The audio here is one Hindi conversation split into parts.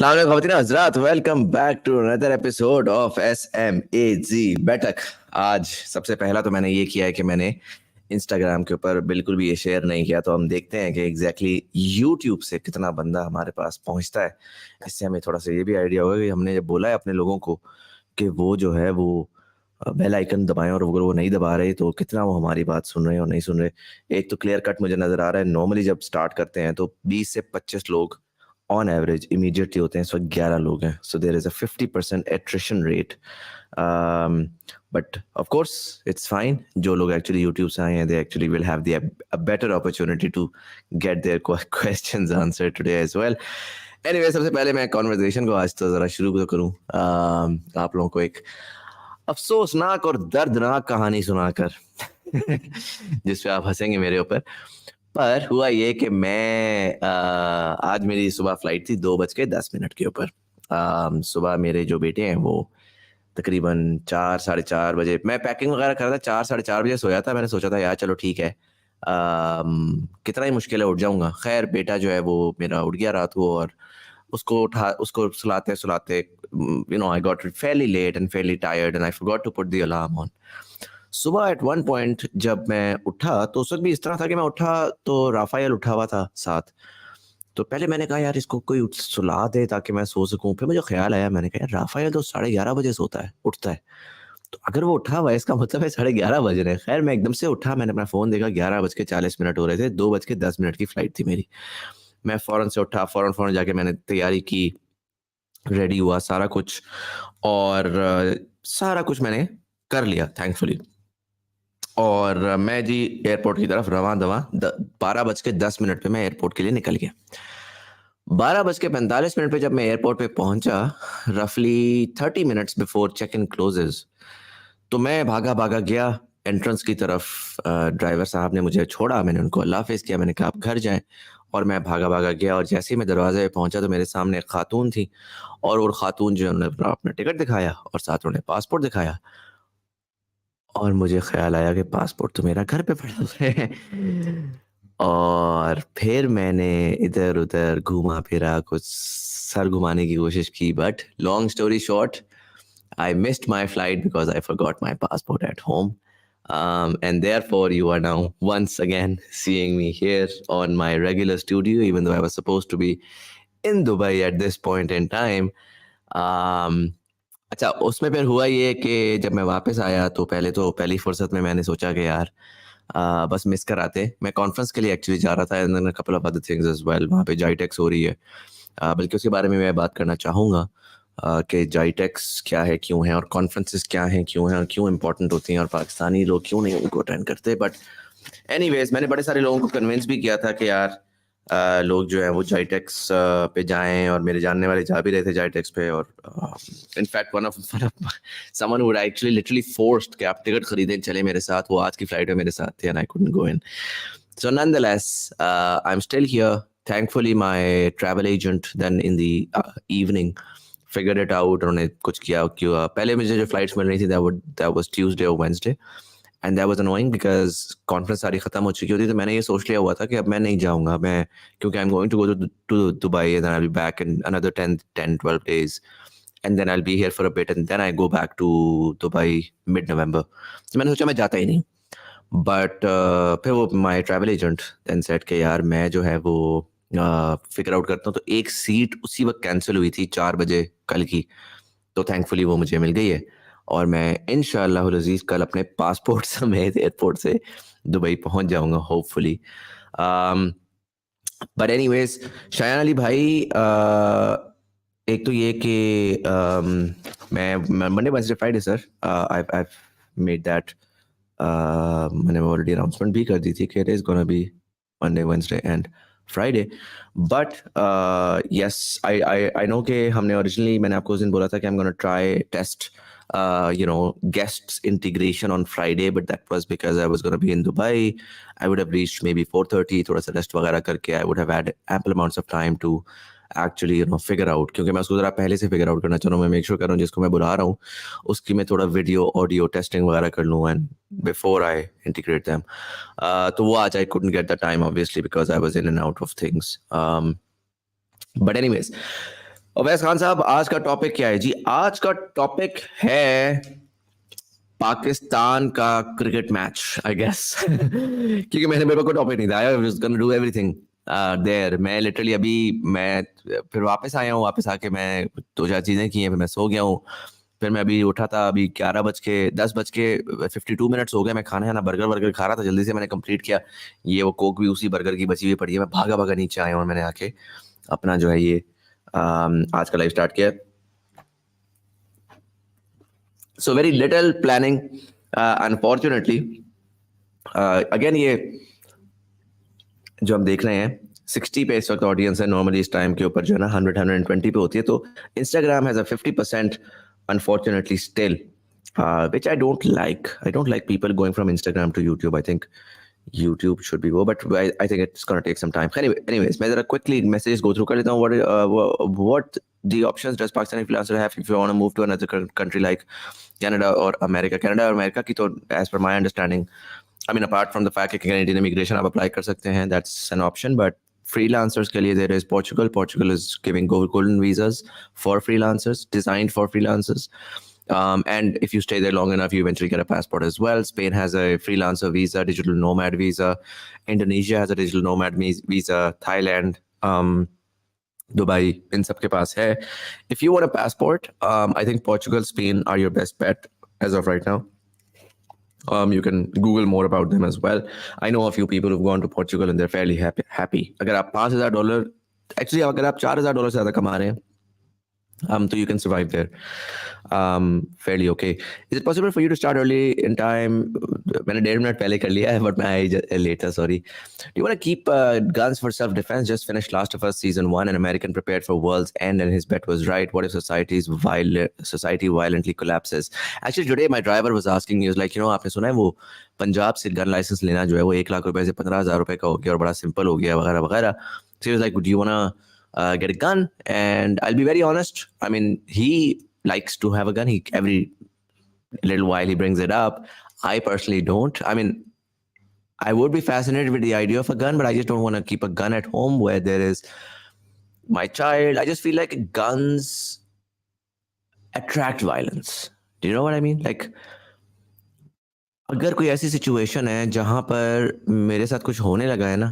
अस्सलाम वालेकुम ख़वातीन हज़रात, welcome back to another episode of SMAZ बैठक। आज सबसे पहला तो मैंने ये किया है कि मैंने इंस्टाग्राम के ऊपर बिल्कुल भी ये शेयर नहीं किया, तो हम देखते हैं कि एग्जैक्टली यूट्यूब से कितना बंदा हमारे पास पहुंचता है। इससे हमें थोड़ा सा ये भी आइडिया होगा कि हमने जब बोला है अपने लोगों को कि वो जो है वो बेल आइकन दबाएं, और अगर वो नहीं दबा रहे तो कितना वो हमारी बात सुन रहे हैं और नहीं सुन रहे। एक तो क्लियर कट मुझे नज़र आ रहा है, नॉर्मली जब स्टार्ट करते हैं तो 20 से 25 लोग ऑन एवरेज इमीडिएटली होते हैं। इस वक्त 11 लोग हैं, so there is a 50% attrition rate. But of course it's fine. जो लोग एक्चुअली यूट्यूब से आए हैं, they actually will have the a better opportunity to get their questions answer today as well. Anyway, सबसे पहले मैं कॉन्वर्जेशन को आज तो ज़रा शुरू तो करूँ आप लोगों को एक अफसोसनाक और दर्दनाक कहानी सुनाकर जिस पे आप हंसेंगे मेरे ऊपर। पर हुआ ये कि मैं आज मेरी सुबह फ्लाइट थी 2:10 के ऊपर। सुबह मेरे जो बेटे हैं वो तकरीबन 4 साढ़े 4 बजे, मैं पैकिंग वगैरह कर रहा था, 4 साढ़े 4 बजे सोया था। मैंने सोचा था यार चलो ठीक है, कितना ही मुश्किल है, उठ जाऊंगा। खैर बेटा जो है वो मेरा उठ गया रात को, और उसको सुलाते सुलाते I got fairly late and fairly tired and I forgot to put the alarm on. सुबह एट वन पॉइंट जब मैं उठा तो उस वक्त भी इस तरह था कि मैं उठा तो राफायल उठा हुआ था साथ। तो पहले मैंने कहा यार इसको कोई सुला दे ताकि मैं सो सकूं। फिर मुझे ख्याल आया, मैंने कहा यार राफायल तो 11:30 बजे सोता है, उठता है, तो अगर वो उठा हुआ है इसका मतलब है 11:30 बज रहे हैं। खैर मैं एकदम से उठा, मैंने अपना फ़ोन देखा, 11:40 हो रहे थे, 2:10 की फ़्लाइट थी मेरी। मैं फ़ौरन से उठा, फ़ौरन जाके मैंने तैयारी की, रेडी हुआ सारा कुछ, और सारा कुछ मैंने कर लिया थैंकफुली। और मैं जी एयरपोर्ट की तरफ रवां दवा 12:10 पे मैं एयरपोर्ट के लिए निकल गया। 12:45 पे जब मैं एयरपोर्ट पे पहुंचा, रफली 30 minutes before check in closes, तो मैं भागा भागा गया एंट्रेंस की तरफ। ड्राइवर साहब ने मुझे छोड़ा, मैंने उनको अल्लाह हाफिज़ किया, मैंने कहा आप घर जाएं, और मैं भागा भागा गया। और जैसे ही मैं दरवाजे पे पहुंचा तो मेरे सामने एक खातून थी, और वो खातून जो है उन्होंने अपना टिकट दिखाया और साथ उन्होंने पासपोर्ट दिखाया। और मुझे ख्याल आया कि पासपोर्ट तो मेरा घर पे पड़ा हुआ है। और फिर मैंने इधर उधर घूमा फिरा, कुछ सर घुमाने की कोशिश की, but long story short, I missed my flight because I forgot my passport at home. And therefore, you are now once again seeing me here on my regular studio, even though I was supposed to be in Dubai at this point in time. Um, अच्छा, उसमें फिर हुआ ये कि जब मैं वापस आया तो पहली फुर्सत में मैंने सोचा कि यार बस मिस कराते। मैं कॉन्फ्रेंस के लिए एक्चुअली जा रहा था, and then a couple of other things as well. वहाँ पे जाइटेक्स हो रही है, बल्कि उसके बारे में मैं बात करना चाहूँगा कि जाइटेक्स क्या है, क्यों है, और कॉन्फ्रेंसेस क्या हैं, क्यों हैं, और क्यों इंपॉर्टेंट होती हैं, और पाकिस्तानी लोग क्यों नहीं उनको अटेंड करते। बट एनीवेज, मैंने बड़े सारे लोगों को कन्विंस भी किया था कि यार लोग जो है वो जाइटेक्स पे जाएं, और मेरे जानने वाले जा भी रहे थे जाइटेक्स पे। और in fact one of someone would actually literally forced कि आप टिकट खरीदें, चले मेरे साथ। वो आज की फ्लाइट में मेरे साथ थे, and I couldn't go in. So nonetheless I am still here. Thankfully, my travel agent then in the evening figured it out, उन्होंने कुछ किया क्यों। पहले मुझे जो फ्लाइट्स मिल रही थी that was Tuesday or Wednesday, and that was annoying because conference सारी ख़त्म हो चुकी होती। तो मैंने ये सोच लिया हुआ था कि अब मैं नहीं जाऊँगा, मैं, क्योंकि I'm going to go to Dubai and then I'll be back in another 10-12 days, and then I'll be here for a bit and then I go back to Dubai mid-November। तो मैंने सोचा मैं जाता ही नहीं। बट फिर वो my travel agent then said कि यार मैं जो है वो फिगर आउट करता हूँ। तो एक सीट उसी वक्त कैंसिल हुई थी 4 बजे कल की, तो थैंकफुली वो मुझे मिल गई है, और मैं इंशाअल्लाह अज़ीज़ कल अपने पासपोर्ट समेत एयरपोर्ट से दुबई पहुंच जाऊंगा hopefully. But anyways, Shayan Ali भाई, एक तो ये कि मैं Monday Wednesday Friday sir, I made that, मैंने ऑलरेडी अनाउंसमेंट भी कर दी थी कि it is gonna be Monday Wednesday and Friday. But yes, I know कि हमने ओरिजिनली, मैंने आपको उस दिन बोला था कि I am gonna try test guests integration on Friday, but that was because I was going to be in Dubai. I would have reached maybe 4:30, थोड़ा सा रेस्ट वगैरह करके I would have had ample amounts of time to actually figure out, क्योंकि मैं उसको ज़रा पहले से फिगर आउट करना चाह रहा हूँ। मैं मेक श्योर कर रहा हूँ जिसको मैं बुला रहा हूँ उसकी मैं थोड़ा वीडियो ऑडियो टेस्टिंग वगैरह कर लूँ, and before I integrate them. तो वो आज I couldn't get the time obviously because I was in and out of things, but anyways, Awais Khan साहब, आज का टॉपिक क्या है जी? आज का टॉपिक है पाकिस्तान का क्रिकेट मैच, आई गेस। क्योंकि मैंने मेरे को टॉपिक नहीं था, I was gonna do everything there. मैं लिटरली अभी मैं फिर वापस आया हूँ, वापस आके मैं दो चार चीजें की हैं, फिर मैं सो गया हूँ। फिर मैं अभी उठा था, अभी 10:52 हो गए। मैं खाना है ना, बर्गर वर्गर खा रहा था, जल्दी से मैंने कंप्लीट किया। ये वो कोक भी उसी बर्गर की बची हुई पड़ी है। मैं भागा भागा नीचे आया हूँ और मैंने आके अपना जो है ये आज का लाइव स्टार्ट किया। So very little planning, unfortunately. Again ये जो हम देख रहे हैं 60 पे इस वक्त ऑडियंस है। नॉर्मली इस टाइम के ऊपर जो है ना 100-120 पे होती है। तो Instagram has a 50% unfortunately still, which I don't like people going from Instagram to YouTube. I think YouTube should be go, but I think it's gonna take some time. Anyways, मैं जरा quickly messages go through कर लेता हूँ. What the options does Pakistani freelancer have if you want to move to another country like Canada or America? Canada और अमेरिका की तो as per my understanding, I mean apart from the fact कि Canadian immigration आप apply कर सकते हैं, that's an option, but freelancers के लिए there is Portugal. Portugal is giving golden visas for freelancers, designed for freelancers. And if you stay there long enough, you eventually get a passport as well. Spain has a freelancer visa, digital nomad visa. Indonesia has a digital nomad visa. Thailand, Dubai, in सबके पास है. If you want a passport, I think Portugal, Spain are your best bet as of right now. You can Google more about them as well. I know a few people who've gone to Portugal and they're fairly happy. अगर आप $5,000, actually अगर आप $4,000 से ज़्यादा कमा रहे हैं, so you can survive there fairly okay. Is it possible for you to start early in time? मैंने 1.5 मिनट पहले कर लिया है, but मैं आई later, sorry. Do you want to keep guns for self-defense? Just finished Last of Us season 1. An American prepared for world's end and his bet was right. What if society violently collapses? Actually, today my driver was asking me, he was like, आपने सुना है वो पंजाब से गन लाइसेंस लेना जो है वो 1 लाख रुपए से 15,000 रुपए का हो गया और बड़ा सिंपल हो गया वगैरह वगैरह. So he was like, do you want to get a gun? And I'll be very honest, I mean, he likes to have a gun. He every little while he brings it up. I personally don't. I mean, I would be fascinated with the idea of a gun, but I just don't want to keep a gun at home where there is my child. I just feel like guns attract violence. Do you know what I mean? Like, अगर कोई ऐसी सिचुएशन है जहां पर मेरे साथ कुछ होने लगा है ना,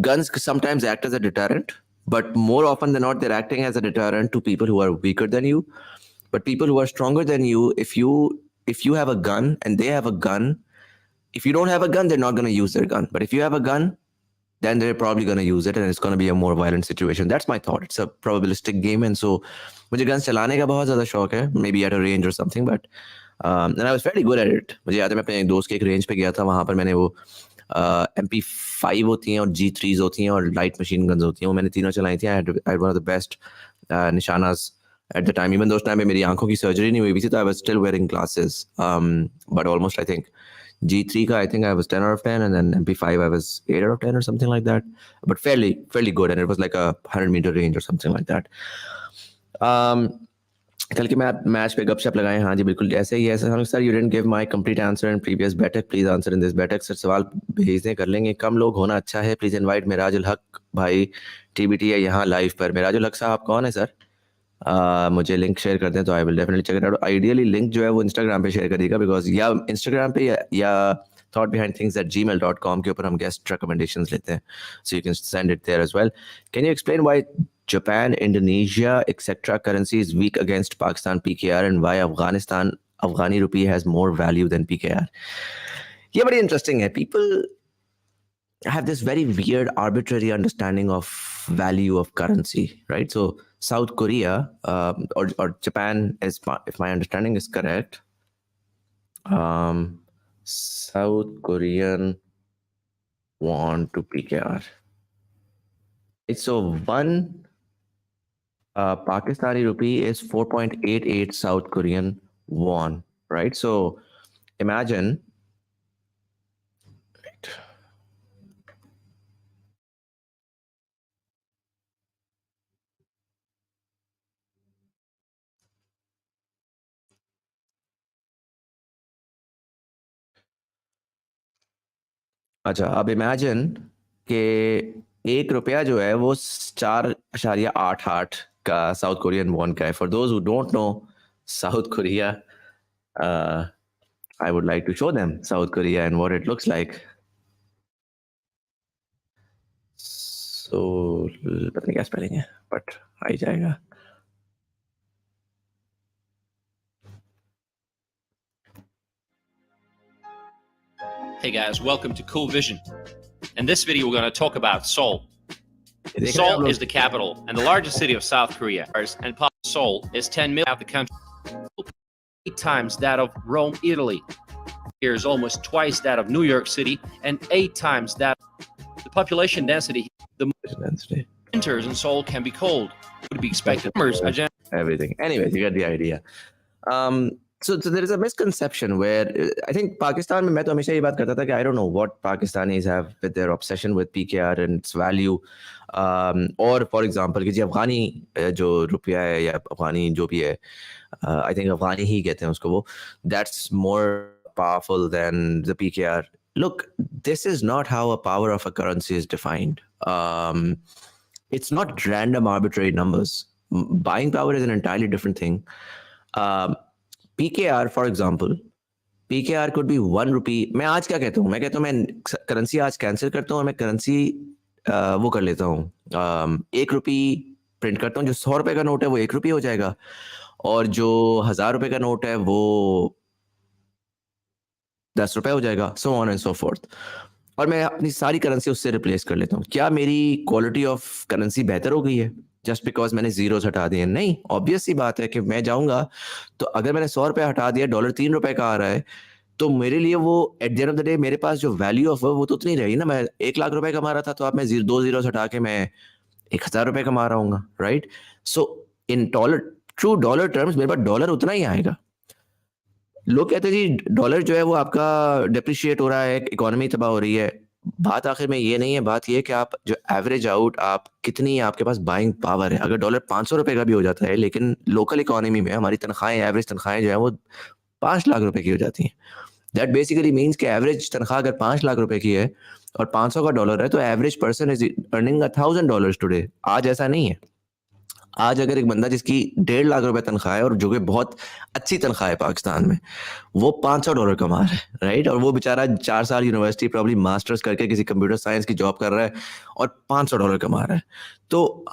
guns sometimes act as a deterrent, but more often than not, they're acting as a deterrent to people who are weaker than you. But people who are stronger than you, if you have a gun and they have a gun, if you don't have a gun, they're not going to use their gun. But if you have a gun, then they're probably going to use it, and it's going to be a more violent situation. That's my thought. It's a probabilistic game, and so मुझे guns चलाने का बहुत ज़्यादा शौक है, maybe at a range or something, but and I was fairly good at it. मुझे याद है मैं अपने दोस्त के एक रेंज पे गया था, वहाँ पर मैंने वो MP5 होती हैं और G3s होती हैं और लाइट मशीन गन्स होती हैं, वो मैंने तीनों चलाई थी. I had one of the best निशानास at the time. Even though उस टाइम में मेरी आंखों की सर्जरी नहीं हुई थी, तो I was still wearing glasses. But almost I think G3 का I think I was 10 out of 10, and then MP5 I was 8 out of 10 or something like that. But fairly good, and it was like a 100-meter range or something like that. कल के मैच पे गपशप लगाए. हाँ जी बिल्कुल ऐसे ही है sir. You didn't give my complete answer in previous बैठक, प्लीज आंसर इन दिस बैठक. सर सवाल भेज दें, कर लेंगे. कम लोग होना अच्छा है. प्लीज इनवाइट मिराजुल हक भाई, TBT है यहाँ लाइव पर. मिराजुल हक साहब कौन है सर? मुझे लिंक शेयर कर दें तो I will definitely check it out. Ideally link जो है वो इंस्टाग्राम पे शेयर करिएगा, बिकॉज या इंस्टाग्राम पे या thoughtbehindthings@gmail.com के ऊपर हम गेस्ट रिकमेंडेशंस लेते हैं, so you can send it there as well. Can you explain why Japan, Indonesia, etc. currency is weak against Pakistan PKR, and why Afghani rupee has more value than PKR? ये बड़ी इंटरेस्टिंग है. People have this very weird arbitrary understanding of value of currency, right? So South Korea or Japan, is, if my understanding is correct, South Korean won to PKR. So one Pakistani rupee is 4.88 South Korean won, right? So imagine, right, अच्छा अब इमेजिन कि 1 रुपया जो है वो 4.88 South Korean won का है. For those who don't know South Korea, I would like to show them South Korea and what it looks like. So पता नहीं क्या spelling है, but आ ही जाएगा. Hey guys, welcome to Cool Vision. In this video, we're going to talk about Seoul. Seoul is the capital and the largest city of South Korea. And Seoul is 10 million of the country, 8 times that of Rome, Italy. Here is almost twice that of New York City and 8 times that. The population density. The winters in Seoul can be cold. Would be expected. Everything. Anyways, you get the idea. So there is a misconception where I think Pakistan में मैं तो हमेशा ये बात करता था कि I don't know what Pakistanis have with their obsession with PKR and its value. और for example कि जी अफगानी जो रुपया है या अफगानी जो भी है, I think अफगानी ही कहते हैं उसको वो, that's more powerful than the PKR. Look, this is not how a power of a currency is defined. It's not random arbitrary numbers. Buying power is an entirely different thing. PKR, for example, PKR could be 1 rupee. मैं आज क्या कहता हूँ? मैं कहता हूँ मैं करेंसी आज कैंसिल करता हूँ और मैं करेंसी वो कर लेता हूँ, 1 रुपी प्रिंट करता हूँ. जो 100 रुपए का नोट है वो 1 रुपी हो जाएगा और जो 1000 रुपए का नोट है वो 10 रुपए हो जाएगा, so on and so forth. और मैं अपनी सारी करेंसी उससे रिप्लेस कर लेता हूँ. क्या मेरी क्वालिटी ऑफ करेंसी बेहतर हो गई है जस्ट बिकॉज मैंने जीरोस हटा दिए? नहीं. ऑब्वियस सी बात है कि मैं जाऊंगा तो अगर मैंने 100 रुपए हटा दिया, डॉलर 3 रुपए का आ रहा है, तो मेरे लिए वो at the end of the day मेरे पास जो वैल्यू ऑफ वो तो उतनी रही ना. मैं 1 लाख रुपए कमा रहा था तो अब मैं 2 जीरोस हटा के मैं 1000 रुपए कमा रहा हूँ, right? So in true dollar terms मेरे पास डॉलर उतना ही आएगा. लोग कहते हैं जी डॉलर जो है वो आपका डिप्रिशिएट हो रहा है, इकोनॉमी तबाह हो रही है. बात आखिर में ये नहीं है. बात ये है कि आप जो एवरेज आउट आप कितनी आपके पास बाइंग पावर है. अगर डॉलर 500 रुपए का भी हो जाता है लेकिन लोकल इकोनॉमी में हमारी तनख्वाहें, एवरेज तनख्वाहें जो है वो 5 लाख रुपए की हो जाती हैं. दैट बेसिकली मीन्स कि एवरेज तनख्वाह अगर 5 लाख रुपए की है और 500 का डॉलर है तो average person is earning $1,000 today. आज ऐसा नहीं है. आज अगर एक बंदा जिसकी 1.5 लाख रुपए तनख्वाह है और जो कि बहुत अच्छी तनख्वाह है पाकिस्तान में, वो $500 कमा रहा है, राइट? और वो बेचारा 4 साल यूनिवर्सिटी प्रॉब्ली मास्टर्स करके किसी कंप्यूटर साइंस की जॉब कर रहा है और $500 कमा रहा है. तो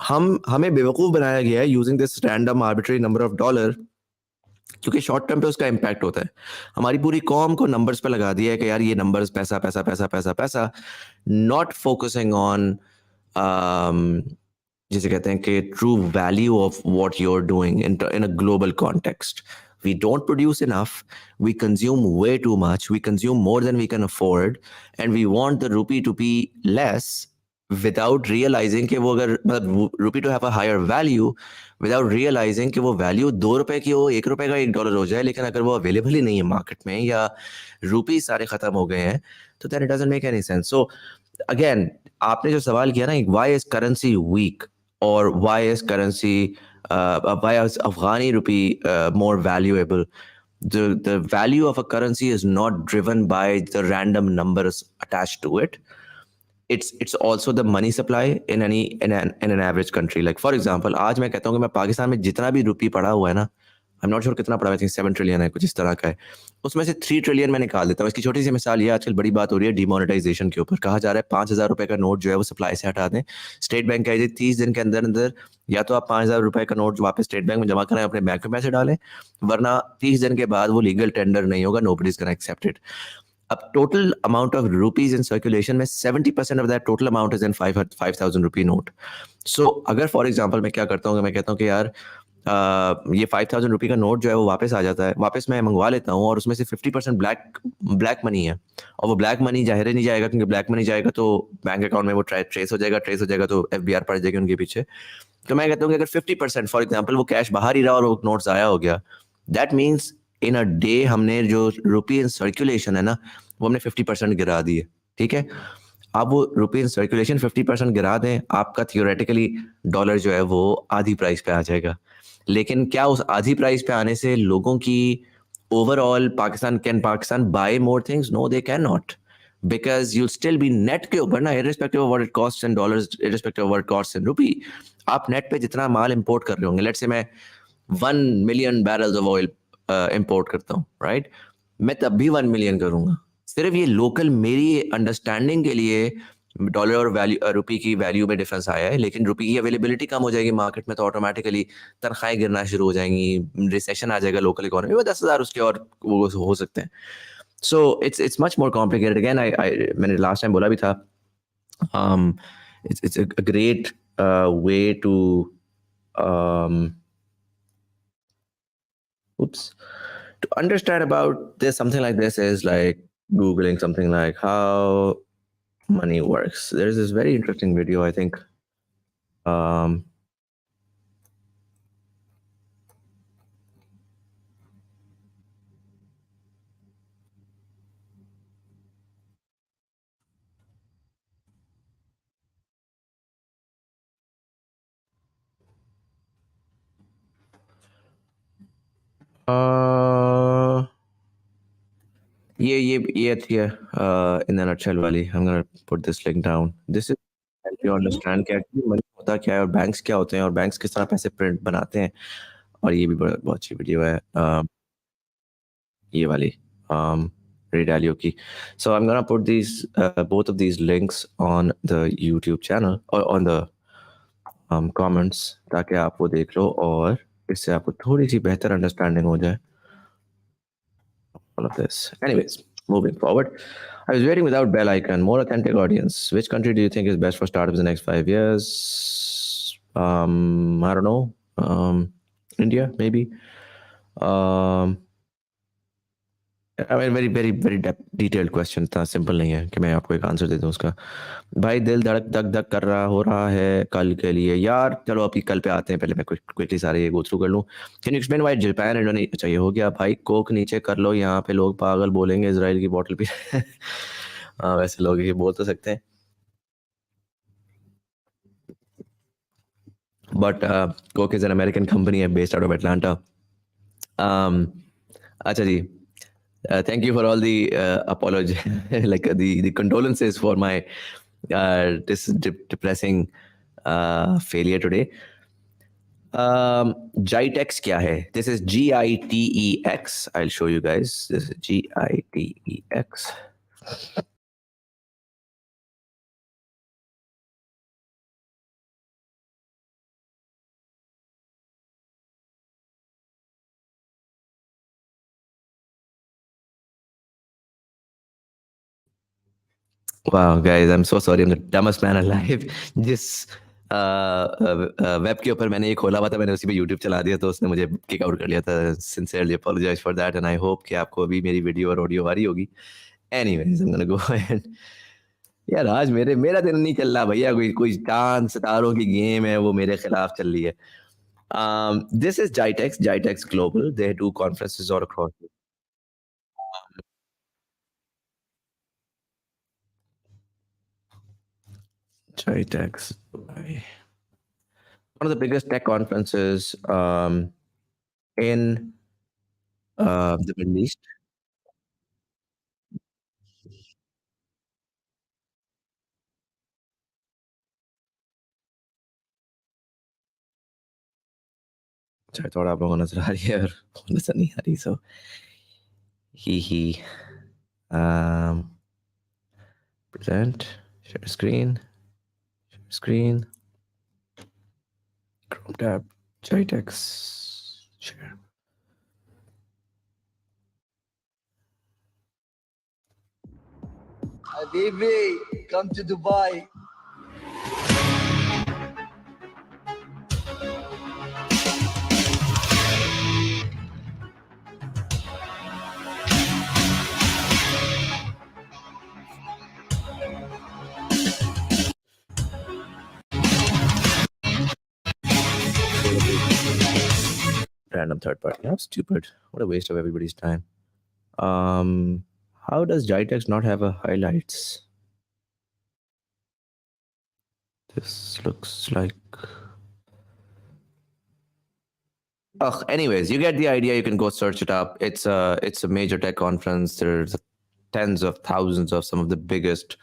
हमें बेवकूफ़ बनाया गया है using this random arbitrary number of dollar, क्योंकि शॉर्ट टर्म पे उसका इम्पैक्ट होता है. हमारी पूरी कॉम को नंबर्स पे लगा दिया है कि यार ये नंबर्स पैसा पैसा पैसा पैसा पैसा, नॉट फोकसिंग ऑन जिसे कहते हैं कि true value of what you are doing in a global context. We don't produce enough, we consume way too much, we consume more than we can afford, and we want the rupee to be less without realizing कि वो अगर मतलब rupee to have a higher value without realizing कि वो value 2 रुपए की हो, 1 रुपए का $1 हो जाए, लेकिन अगर वो अवेलेबल ही नहीं है मार्केट में या रुपी सारे खत्म हो गए हैं तो then it doesn't make any sense. So again, आपने जो सवाल किया ना, why is currency weak or why is currency why is Afghani rupee more valuable? The value of a currency is not driven by the random numbers attached to it. It's also the money supply in an average country. Like for example, आज मैं कहता हूँ कि मैं पाकिस्तान में जितना भी रुपी पड़ा हुआ है ना, I'm not sure कितना पड़ा है, 7 ट्रिलियन है, कुछ इस तरह का है, उसमें से 3 ट्रिलियन मैं निकाल देता हूँ. इसकी छोटी सी मिसाल ये, आजकल बड़ी बात हो रही है डिमोनेटाइजेशन के ऊपर. कहा जा रहा है 5,000 रुपए का नोट जो है वो सप्लाई से हटा दें. स्टेट बैंक कह रही 30 दिन के अंदर अंदर या तो आप 5,000 रुपए का नोट वापस स्टेट बैंक में जमा कराएं, अपने बैंक में पैसे डालें, वरना 30 दिन के बाद वो लीगल टेंडर नहीं होगा. Nobody is gonna accept it. अब total amount of rupees in circulation में 70% of that total amount is in 5,000 rupee note. So अगर फॉर एग्जाम्पल मैं क्या करता हूँ, मैं कहता हूँ कि यार ये 5,000 रुपये का नोट जो है वो वापस आ जाता है, वापस मैं मंगवा लेता हूँ और उसमें से 50% ब्लैक मनी है. और वो ब्लैक मनी जाहिर नहीं जाएगा, क्योंकि ब्लैक मनी जाएगा तो बैंक अकाउंट में वो ट्रेस हो जाएगा तो FBI पड़ जाएगी उनके पीछे. तो मैं कहता हूँ कि अगर 50% फॉर एग्जाम्पल वो कैश बाहर ही रहा और वो नोट ज़ाया हो गया, that means in a day हमने जो रुपी इन सर्कुलेशन है ना वो हमने 50% गिरा दी है. ठीक है, आप वो रुपी इन सर्कुलेशन 50% गिरा दें, आपका थियोरेटिकली डॉलर जो है वो आधी प्राइस पे आ जाएगा. लेकिन क्या उस आधी प्राइस पे आने से लोगों की overall Pakistan buy more things? No, they can not, because you'll still be net के ऊपर ना, irrespective of what it costs in dollars, irrespective of what it costs in rupee, आप नेट पे जितना माल इंपोर्ट कर रहे होंगे, लेट्स से मैं 1 million barrels of oil import करता हूँ, राइट, मैं तब भी 1 मिलियन करूंगा। सिर्फ ये लोकल मेरी अंडरस्टैंडिंग के लिए डॉलर और वैल्यू रुपये की वैल्यू में डिफरेंस आया है, लेकिन रुपये की अवेलेबिलिटी कम हो जाएगी मार्केट में तो ऑटोमेटिकली तनख्वाहें गिरना शुरू हो जाएंगी, रिसेशन आ जाएगा लोकल इकोनॉमी में, 10,000 उसके और वो हो सकते हैं। So it's much more complicated. Again मैंने लास्ट टाइम बोला भी था, it's a great way to to understand about this. Something like this is like googling something like how money works. There's this very interesting video, I think. ये थी in a nutshell वाली. I'm gonna put this link down. This is help you understand क्या मनी होता क्या है और बैंक्स क्या होते हैं और बैंक्स किस तरह पैसे प्रिंट बनाते हैं, और ये भी बहुत अच्छी वीडियो है ये वाली Redalio की. So I'm gonna put these both of these links on the YouTube channel or on the comments ताकि आप वो देख लो और इससे आपको थोड़ी सी बेहतर अंडरस्टैंडिंग हो जाए all of this. Anyways, moving forward, I was waiting without bell icon. More authentic audience. Which country do you think is best for startups in the next 5 years? I don't know. India, maybe. I mean, very detailed question. इतना सिंपल नहीं है कि मैं आपको एक आंसर दे दूं उसका. भाई दिल धड़क धक धक कर रहा हो रहा है कल के लिए यार. चलो अभी कल पे आते हैं, पहले मैं क्विकली सारे ये गो थ्रू कर लूं. Can you explain why Japan Indonesia? अच्छा ये हो गया भाई. कोक नीचे कर लो, यहाँ पे लोग पागल बोलेंगे इजराइल की बोतल पी. वैसे लोग ये बोल तो सकते हैं, but Coke is an American company है बेस्ड आउट ऑफ एटलांटा. अच्छा जी. Thank you for all the apology, like the condolences for my this depressing failure today. Gitex क्या है? This is GITEX. I'll show you guys. This is GITEX. Wow, guys, I'm so sorry. I'm the dumbest man alive. जिस वेब के ऊपर मैंने ये खोला हुआ था, मैंने उसी पे YouTube चला दिया, तो उसने मुझे किक आउट कर लिया था. Sincerely apologize for that, and I hope कि आपको अभी मेरी वीडियो और ऑडियो आ रही होगी. Anyways, I'm gonna go ahead. यार आज मेरा दिन नहीं चल रहा भैया. कोई चांद सितारों की गेम है, वो मेरे खिलाफ चल रही है. This is Gitex Global. They do conferences all across. Gitex. One of the biggest tech conferences in the Middle East. अच्छा थोड़ा आप लोगों को नजर आ रही है और नजर नहीं आ रही. So he present, share screen, Chrome tab, Gitex, share. Habibi, come to Dubai. Random third party. How stupid. What a waste of everybody's time. How does Gitex not have a highlights? This looks like... Oh, anyways, you get the idea. You can go search it up. It's a major tech conference. There's tens of thousands of some of the biggest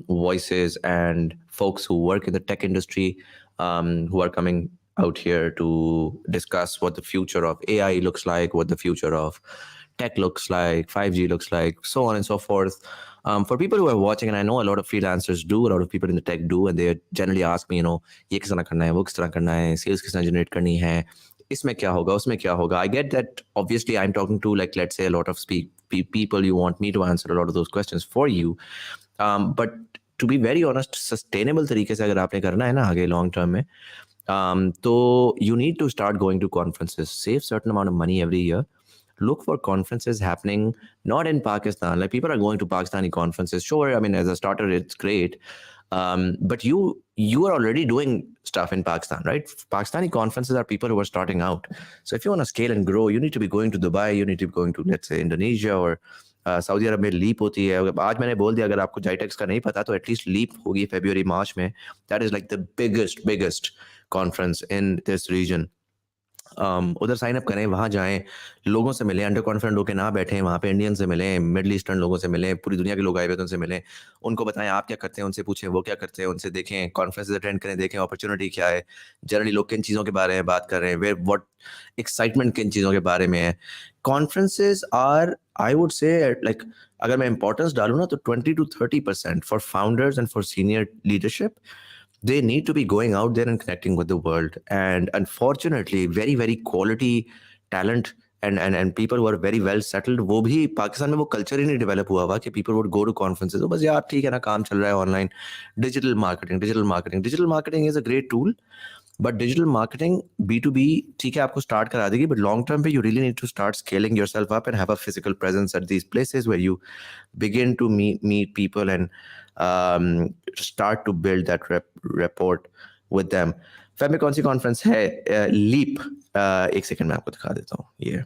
voices and folks who work in the tech industry who are coming out here to discuss what the future of AI looks like, what the future of tech looks like, 5G looks like, so on and so forth. For people who are watching, and I know a lot of freelancers do, a lot of people in the tech do, and they generally ask me, ये किस तरह करना है, वो किस तरह करना है, sales किस तरह generate करनी है, इसमें क्या होगा, उसमें क्या होगा. I get that. Obviously, I'm talking to, like, let's say, a lot of people. You want me to answer a lot of those questions for you. But to be very honest, sustainable तरीके से अगर आपने करना है ना आगे long term में, so you need to start going to conferences, save certain amount of money every year. Look for conferences happening not in Pakistan. Like, people are going to Pakistani conferences. Sure, I mean, as a starter, it's great. But you are already doing stuff in Pakistan, right? Pakistani conferences are people who are starting out. So if you want to scale and grow, you need to be going to Dubai, you need to be going to, let's say, Indonesia or Saudi Arab में लीप होती है. आज मैंने बोल दिया, अगर आपको जाइटेक्स का नहीं पता तो एटलीस्ट लीप होगी फरवरी मार्च में. That is like the biggest conference in this region. उधर साइन अप करें, वहाँ जाएं, लोगों से मिलें, अंडर कॉन्फिडेंट होकर ना बैठें, वहाँ पे इंडियन से मिलें, मिडल ईस्टर्न लोगों से मिलें, पूरी दुनिया के लोग आए हुए उनसे मिलें, उनको बताएं आप क्या करते हैं, उनसे पूछें वो क्या करते हैं, उनसे देखें, कॉन्फ्रेंसेस अटेंड करें, देखें अपॉर्चुनिटी क्या है, जनरली लोग किन चीज़ों के बारे में बात कर रहे हैं, वेयर व्हाट एक्साइटमेंट किन चीज़ों के बारे में है. Conferences are, I would say, like, अगर मैं इंपॉर्टेंस डालूँ ना तो 20 to 30% for founders and for senior leadership. They need to be going out there and connecting with the world. And unfortunately, very, very quality talent and people who are very well settled, वो भी पाकिस्तान में वो कल्चर ही नहीं डेवलप हुआ हुआ कि people would go to conferences. तो बस यार ठीक है ना, काम चल रहा है online. Digital marketing is a great tool, but digital marketing B2B ठीक है आपको स्टार्ट करा देगी, बट लॉन्ग टर्म पे you really need to start scaling yourself up and have a physical presence at these places where you begin to meet people and start to build that rapport with them. फैब में कौन सी कॉन्फ्रेंस है? लीप. एक सेकंड में आपको दिखा देता हूँ. ये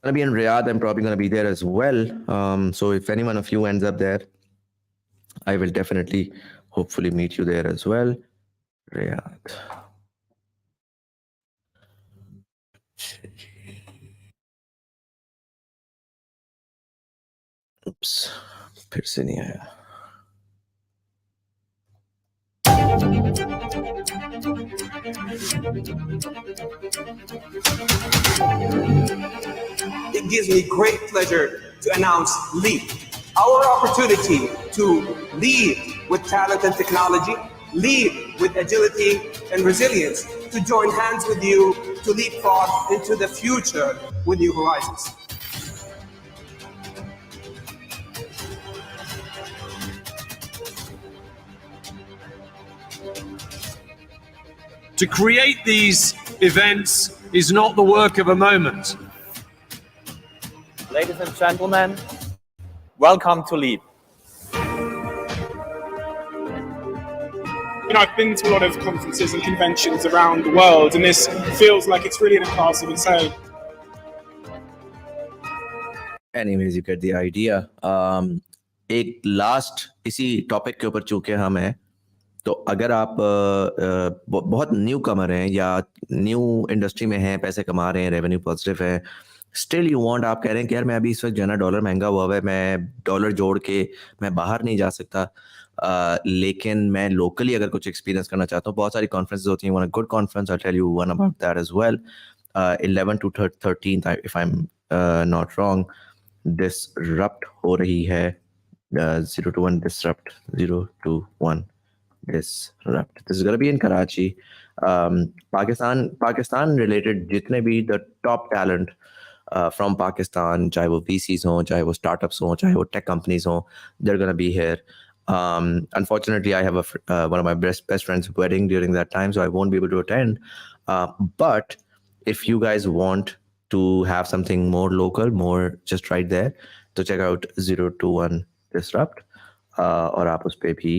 gonna be in Riyadh. I'm probably gonna be there as well. So if any one of you ends up there, I will definitely, hopefully, meet you there as well. Riyadh. Oops, फिर से नहीं आया. It gives me great pleasure to announce LEAP, our opportunity to lead with talent and technology, lead with agility and resilience, to join hands with you to leapfrog into the future with new horizons. To create these events is not the work of a moment. Ladies and gentlemen, welcome to LEAP. I've been to a lot of conferences and conventions around the world, and this feels like it's really in a class of its own. Anyways, you get the idea. एक लास्ट इसी टॉपिक के ऊपर चूंकि हम हैं, तो अगर आप बहुत न्यू कमर हैं या न्यू इंडस्ट्री में हैं, पैसे कमा रहे हैं, रेवेन्यू पॉजिटिव है, स्टिल यू वांट, आप कह रहे हैं कि यार मैं अभी इस वक्त जो है ना डॉलर महंगा हुआ है, मैं डॉलर जोड़ के मैं बाहर नहीं जा सकता, लेकिन मैं लोकली अगर कुछ एक्सपीरियंस करना चाहता हूँ. बहुत सारी कॉन्फ्रेंसेज होती हैं. One good conference, I tell you one about that as well. 11 to 13 if I am not wrong, disrupt हो रही है. 0 to 1 disrupt, 0 to 1 disrupt. This is going to be in Karachi. Pakistan related जितने भी the top talent from Pakistan, चाहे वो VCs हों, चाहे वो startups हों, चाहे वो tech companies हों, they're going to be here. Unfortunately, I have one of my best friends' wedding during that time, so I won't be able to attend. But if you guys want to have something more local, more just right there, तो check out 0 to 1 disrupt. और आप उस पर भी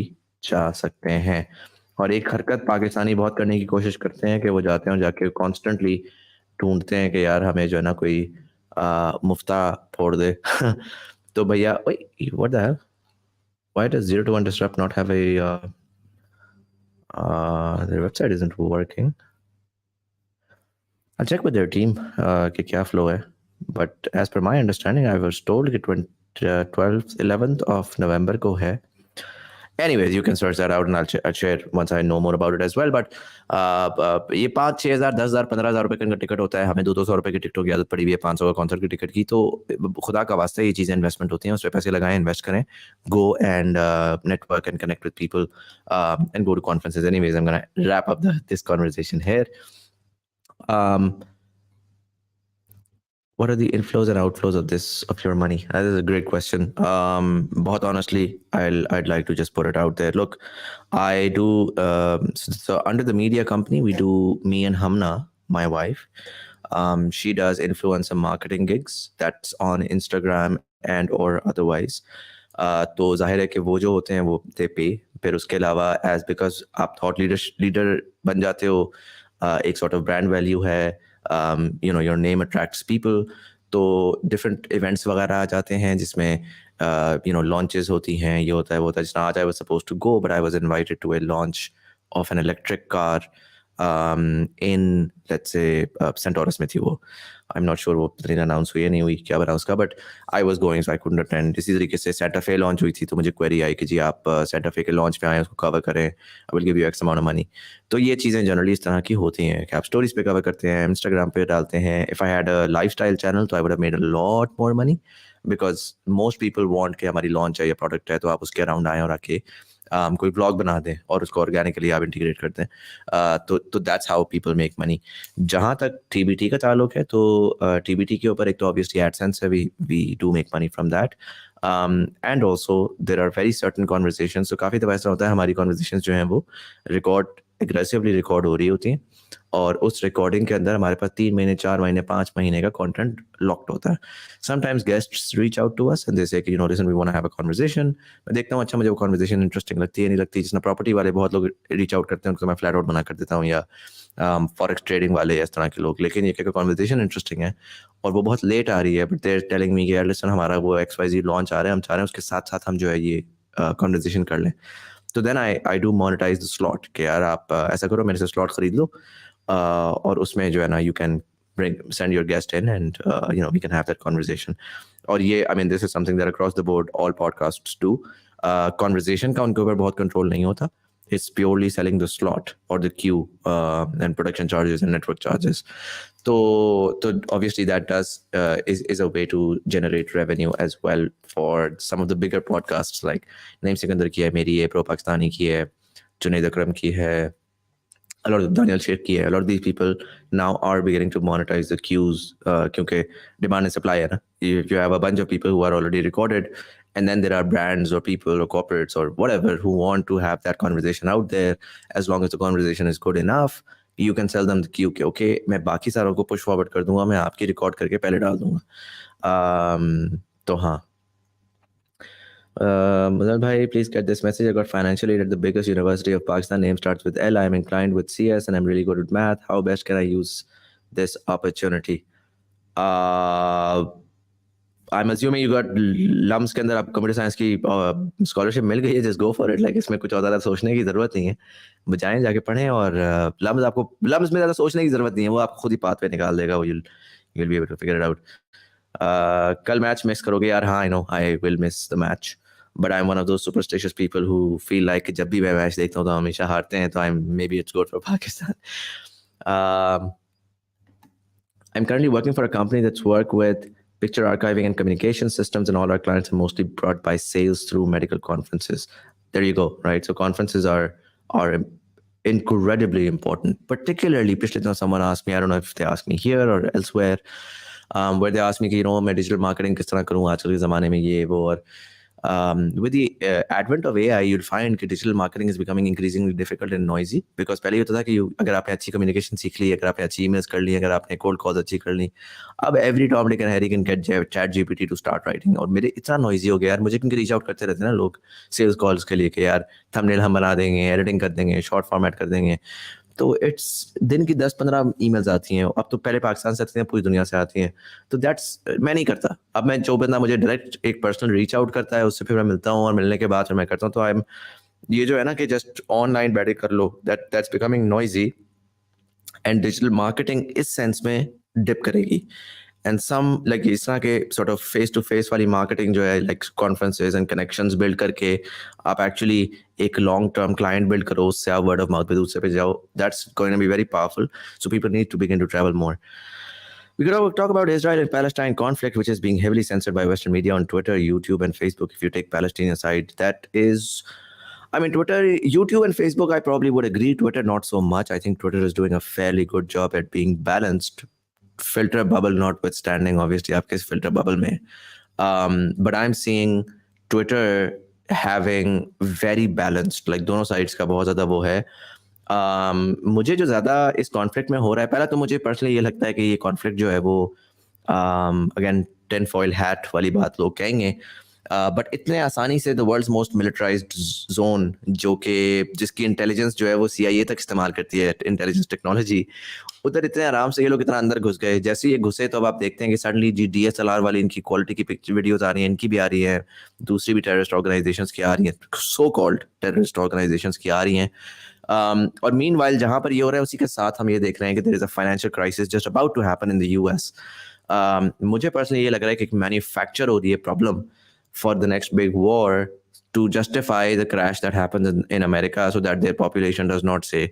जा सकते हैं. और एक हरकत पाकिस्तानी बहुत करने की कोशिश करते हैं कि वो जाते हैं और जाके कॉन्स्टेंटली ढूंढते हैं कि यार हमें जो है ना कोई मुफ्ता फोड़ दे. तो भैया, what the hell, why does 0 to 1 disrupt not have a their website isn't working. I'll check with their team कि क्या फ्लो है. But as per my understanding, I was told कि 11th of November को है. Anyways, you can search that out and I'll share once I know more about it as well. But ये 5-6 हज़ार 10,000 15,000 रुपए का टिकट होता है, हमें 200 रुपए की टिकटों की आदत पड़ी हुई है 500 का कॉन्सर्ट की टिकट की, तो खुदा का वास्ता ये चीज़ें इन्वेस्टमेंट होती हैं, उस पर पैसे लगाएं, इन्वेस्ट करें, go and network and connect with people and go to conferences. Anyways, I'm gonna wrap up this conversation here. What are the inflows and outflows of your money? That is a great question. But honestly, I'd like to just put it out there. Look, I do so under the media company, we do, me and Hamna, my wife, she does influencer marketing gigs. That's on Instagram and or otherwise. तो जाहिर है कि वो जो होते हैं वो they pay. फिर उसके अलावा because आप thought leader बन जाते हो, एक sort of brand value है, your name attracts people, तो different events वगैरह आ जाते हैं जिसमें launches होती हैं, ये होता है वो होता है. आज I was supposed to go, but I was invited to a launch of an electric car in, let's say, Centaurus में थी वो. I'm not sure वो पता अनाउंस हुई है नहीं हुई क्या बना उसका, but I was going, so I couldn't attend. इसी तरीके से Santa Fe launch हुई थी, तो मुझे query आई कि जी आप Santa Fe के launch पे आए, उसको cover करें, I will give you X amount of money. तो ये चीज़ें जनरली इस तरह की होती हैं कि आप स्टोरीज पे कवर करते हैं, Instagram पे डालते हैं. If I had a lifestyle channel, तो I would have made a lot more money, because most people want कि हमारी launch है या product है तो आप उसके अराउंड आएँ और आके कोई ब्लॉग बना दें और उसको ऑर्गेनिकली आप इंटीग्रेट करते हैं, तो that's how people make money. जहाँ तक TBT का ताल्लुक है, तो TBT के ऊपर एक तो ऑब्वियसली एडसेंस है, we do make money from that, and also there are very certain conversations. तो काफ़ी दफ़ा ऐसा होता है हमारी कॉन्वर्सेशंस जो हैं वो एग्रेसिवली रिकॉर्ड हो रही होती हैं, और उस रिकॉर्डिंग के अंदर हमारे पास 3 महीने 4 महीने 5 महीने का कंटेंट लॉक्ड होता है. Sometimes guests reach out to us and they say कि listen, we want to have a conversation. मैं देखता हूँ अच्छा मुझे वो कन्वर्सेशन इंटरेस्टिंग लगती है नहीं लगती. जिसमें प्रॉपर्टी वाले बहुत लोग रीच आउट करते हैं, उनको मैं फ्लैट आउट बना कर देता हूँ, या फॉरेक्स ट्रेडिंग वाले इस तरह के लोग. लेकिन ये कि कन्वर्सेशन इंटरेस्टिंग है और वो बहुत लेट आ रही है, बट देयर टेलिंग मी कि यार लिसन, हमारा वो XYZ लॉन्च आ रहा है, हम चाह रहे हैं उसके साथ साथ हम जो है ये कन्वर्सेशन कर लें. तो then I do monetize the slot कि यार आप ऐसा करो, मेरे से स्लॉट खरीद लो, और उसमें जो है ना, you can send your guest in and we can have that conversation. और ये I mean this is something that across the board all podcasts do. Conversation का उनके ऊपर बहुत control नहीं होता. It's purely selling the slot or the queue and production charges and network charges. So obviously that does is a way to generate revenue as well for some of the bigger podcasts like Naeem Sikandar की है, मेरी है, Pro Pakistani की है, Junaid Akram की है, a lot of Daniel Sheikh की है. A lot of these people now are beginning to monetize the queues क्योंकि demand and supply है ना. You have a bunch of people who are already recorded, and then there are brands or people or corporates or whatever who want to have that conversation out there. As long as the conversation is good enough, you can sell them the queue कि okay, मैं बाकी सारों को push forward कर दूंगा, मैं आपकी record करके पहले डाल दूंगा. तो हाँ, Madal Bhai, please get this message. I got financial aid at the biggest university of Pakistan. Name starts with L. I am inclined with CS and I'm really good at math. How best can I use this opportunity? I'm assuming you got lumps के अंदर आप कंप्यूटर साइंस की स्कॉलरशिप मिल गई है. Just go for it. Like इसमें कुछ और ज़्यादा सोचने की ज़रूरत नहीं है. बजाएं जाके पढ़ें, और लम्स में ज़्यादा सोचने की ज़रूरत नहीं है, वो आप खुद ही पाथ पे निकाल देगा. वो you'll be able to figure it out. कल मैच मिस करोगे यार? हाँ, I know I will miss the match, but I'm one of those superstitious people who feel like जब भी मैं मैच देखता हूँ तो हमेशा हारते हैं, तो maybe it's good for Pakistan. I'm currently working for a company that's work with picture archiving and communication systems, and all our clients are mostly brought by sales through medical conferences. There you go, right? So conferences are incredibly important, particularly someone asked me, I don't know if they asked me here or elsewhere, where they asked me कि मैं digital marketing किस तरह करूँ आजकल के ज़माने में, ये वो. और with the advent of AI, you'll find that digital marketing is becoming increasingly difficult and noisy, because पहले ये होता था कि अगर आपने अच्छी communication सीख ली, अगर आपने अच्छी emails कर ली, अगर आपने cold calls अच्छी कर ली, अब every Tom, Dick and Harry can get ChatGPT to start writing. और मेरे इतना noisy हो गया यार, मुझे क्योंकि reach out करते रहते हैं ना लोग sales calls के लिए कि यार thumbnail हम बना देंगे, editing कर देंगे, short format कर देंगे. तो इट्स दिन की 10-15 ईमेल्स आती हैं. अब तो पहले पाकिस्तान से आती हैं, पूरी दुनिया से आती हैं. तो दैट्स मैं नहीं करता. अब मैं जो बंदा मुझे डायरेक्ट एक पर्सनल रीच आउट करता है, उससे फिर मैं मिलता हूँ, और मिलने के बाद फिर मैं करता हूँ. तो ये जो है ना कि जस्ट ऑनलाइन बैठे कर लो, that's becoming noisy, and digital marketing इस सेंस में डिप करेगी. एंड सम लाइक इस तरह के sort of face to face वाली मार्केटिंग जो है, like conferences and connections build करके आप एक्चुअली एक लॉन्ग टर्म क्लाइंट बिल्ड करो, उससे आप वर्ड ऑफ माउथ पे दूसरे पे जाओ, that's going to be very powerful. So people need to begin to travel more. We could talk about Israel and Palestine conflict, which is being heavily censored by Western media on Twitter, YouTube, and Facebook. If you take Palestine aside, that is, I mean, Twitter, YouTube, and Facebook, I probably would agree. Twitter, not so much. I think Twitter is doing a fairly good job at being balanced. Filter bubble notwithstanding, obviously, आपके इस filter bubble में. But I'm seeing Twitter having very balanced, like दोनों sides का बहुत ज़्यादा वो है. मुझे जो ज़्यादा इस कॉन्फ्लिक्ट में हो रहा है, पहला तो मुझे पर्सनली ये लगता है कि ये कॉन्फ्लिक्ट जो है वो अगेन टिन फॉइल हैट वाली बात लोग कहेंगे, बट इतने आसानी से the world's most militarised zone, जो कि जिसकी इंटेलिजेंस जो है वो CIA तक इस्तेमाल करती है, इंटेलिजेंस टेक्नोलॉजी, उधर इतने आराम से ये लोग इतना अंदर घुस गए. जैसे ये घुसे तो अब आप देखते हैं कि सडनली जी DSLR वाली इनकी क्वालिटी की पिक्चर वीडियोस आ रही हैं, इनकी भी आ रही हैं, दूसरी भी टेररिस्ट ऑर्गेनाइजेशंस की आ रही हैं, सो कॉल्ड टेररिस्ट ऑर्गेनाइजेशंस की आ रही हैं. और मीनवाइल जहां पर ये हो रहा है उसी के साथ हम ये देख रहे हैं कि there is a financial crisis just about to happen in the US. मुझे पर्सनली ये लग रहा है कि मैन्युफैक्चर हो रही है problem for the next big war to justify the crash that happens in America, so that their population does not say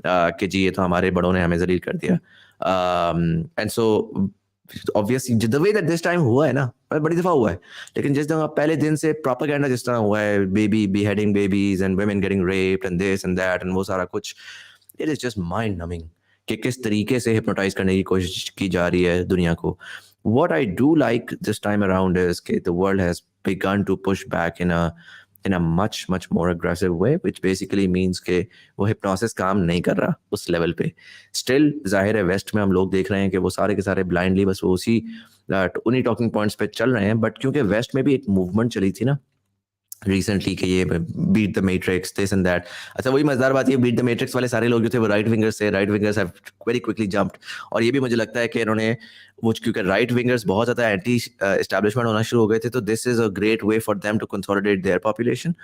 कि जी ये तो हमारे बड़ों ने हमें जलील कर दिया. And so obviously the way that this time हुआ है ना, बड़ी दफा हुआ है, लेकिन जिस दफा पहले दिन से प्रोपेगेंडा जिस तरह हुआ है, baby beheading babies and women getting raped and this and that and वो सारा कुछ, it is just mind numbing कि किस तरीके से हिप्नोटाइज करने की कोशिश की जा रही है दुनिया को. What I do like this time around is कि the world has begun to push back in a much more aggressive way, which basically means कि वो hypnosis काम नहीं कर रहा उस लेवल पे. Still जाहिर है वेस्ट में हम लोग देख रहे हैं कि वो सारे के सारे blindly बस वो उसी उन्हीं टॉकिंग पॉइंट्स पे चल रहे हैं. बट क्योंकि वेस्ट में भी एक मूवमेंट चली थी ना रिसेंटली कि ये beat the matrix this and that. अच्छा वही मजेदार बात, ये बीट द मैट्रिक्स वाले सारे लोग जो थे वो राइट विंगर्स थे. Right wingers have very quickly jumped, और ये भी मुझे लगता है कि इन्होंने वो क्योंकि राइट विंगर्स बहुत ज़्यादा एंटी एस्टैब्लिशमेंट होना शुरू हो गए थे, तो this is a great way for them to consolidate their population.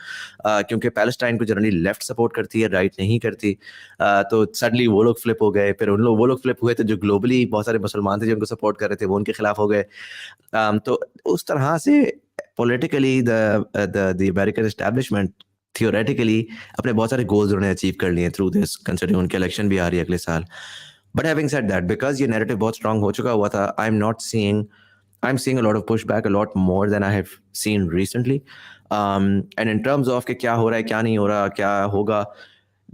क्योंकि पैलेस्टाइन को जनरली लेफ्ट सपोर्ट करती है, राइट नहीं करती. तो सडनली वो लोग फ्लिप हो गए, फिर वो लोग फ्लिप हुए थे जो ग्लोबली बहुत सारे मुसलमान थे जो उनको सपोर्ट कर रहे थे, वो उनके खिलाफ हो गए. तो उस तरह से politically the American establishment theoretically अपने बहुत सारे goals उन्होंने achieve कर लिए through this, considering उनके election भी आ रही है अगले साल. But having said that, because ये narrative बहुत strong हो चुका हुआ था, I'm seeing a lot of pushback, a lot more than I have seen recently. And in terms of कि क्या हो रहा है, क्या नहीं हो रहा, क्या होगा,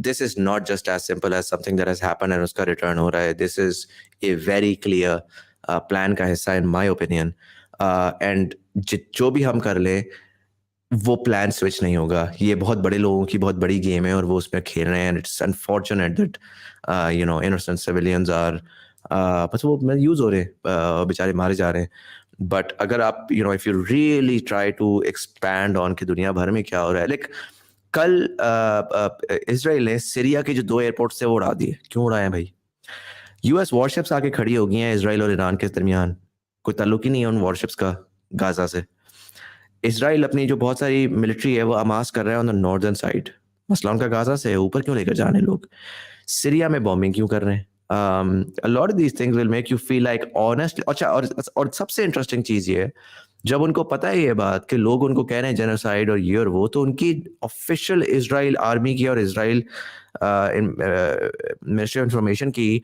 this is not just as simple as something that has happened and उसका return हो रहा है. This is a very clear plan का हिस्सा in my opinion. एंड जो भी हम कर लें वो प्लान स्विच नहीं होगा. ये बहुत बड़े लोगों की बहुत बड़ी गेम है और वो उसमें खेल रहे हैं. And it's unfortunate that innocent civilians are बस वो यूज हो रहे हैं, बेचारे मारे जा रहे हैं. बट अगर आप if you really try to expand on कि दुनिया भर में क्या हो रहा है, लाइक कल इसराइल ने सीरिया के जो 2 एयरपोर्ट से वो उड़ा दिए. क्यों उड़ाए हैं भाई? US वॉरशिप्स आके खड़ी हो गई हैं इसराइल और ईरान के दरमियान, कोई ताल्लुक ही नहीं है उन वॉरशिप्स का गाजा से. इसराइल अपनी जो बहुत सारी मिलिट्री है वो अमास कर रहा है ऑन द नॉर्दर्न साइड. मसला उनका गाजा से है, ऊपर क्यों लेकर जा रहे हैं लोग? सीरिया में बॉम्बिंग क्यों कर रहे हैं? a lot of these things will make you feel like honestly. अच्छा, और सबसे इंटरेस्टिंग चीज ये है, जब उनको पता है ये बात कि लोग उनको कह रहे हैं जेनोसाइड और ये और वो, तो उनकी ऑफिशियल इजराइल आर्मी की और इजराइल मिनिस्ट्री ऑफ इंफॉर्मेशन की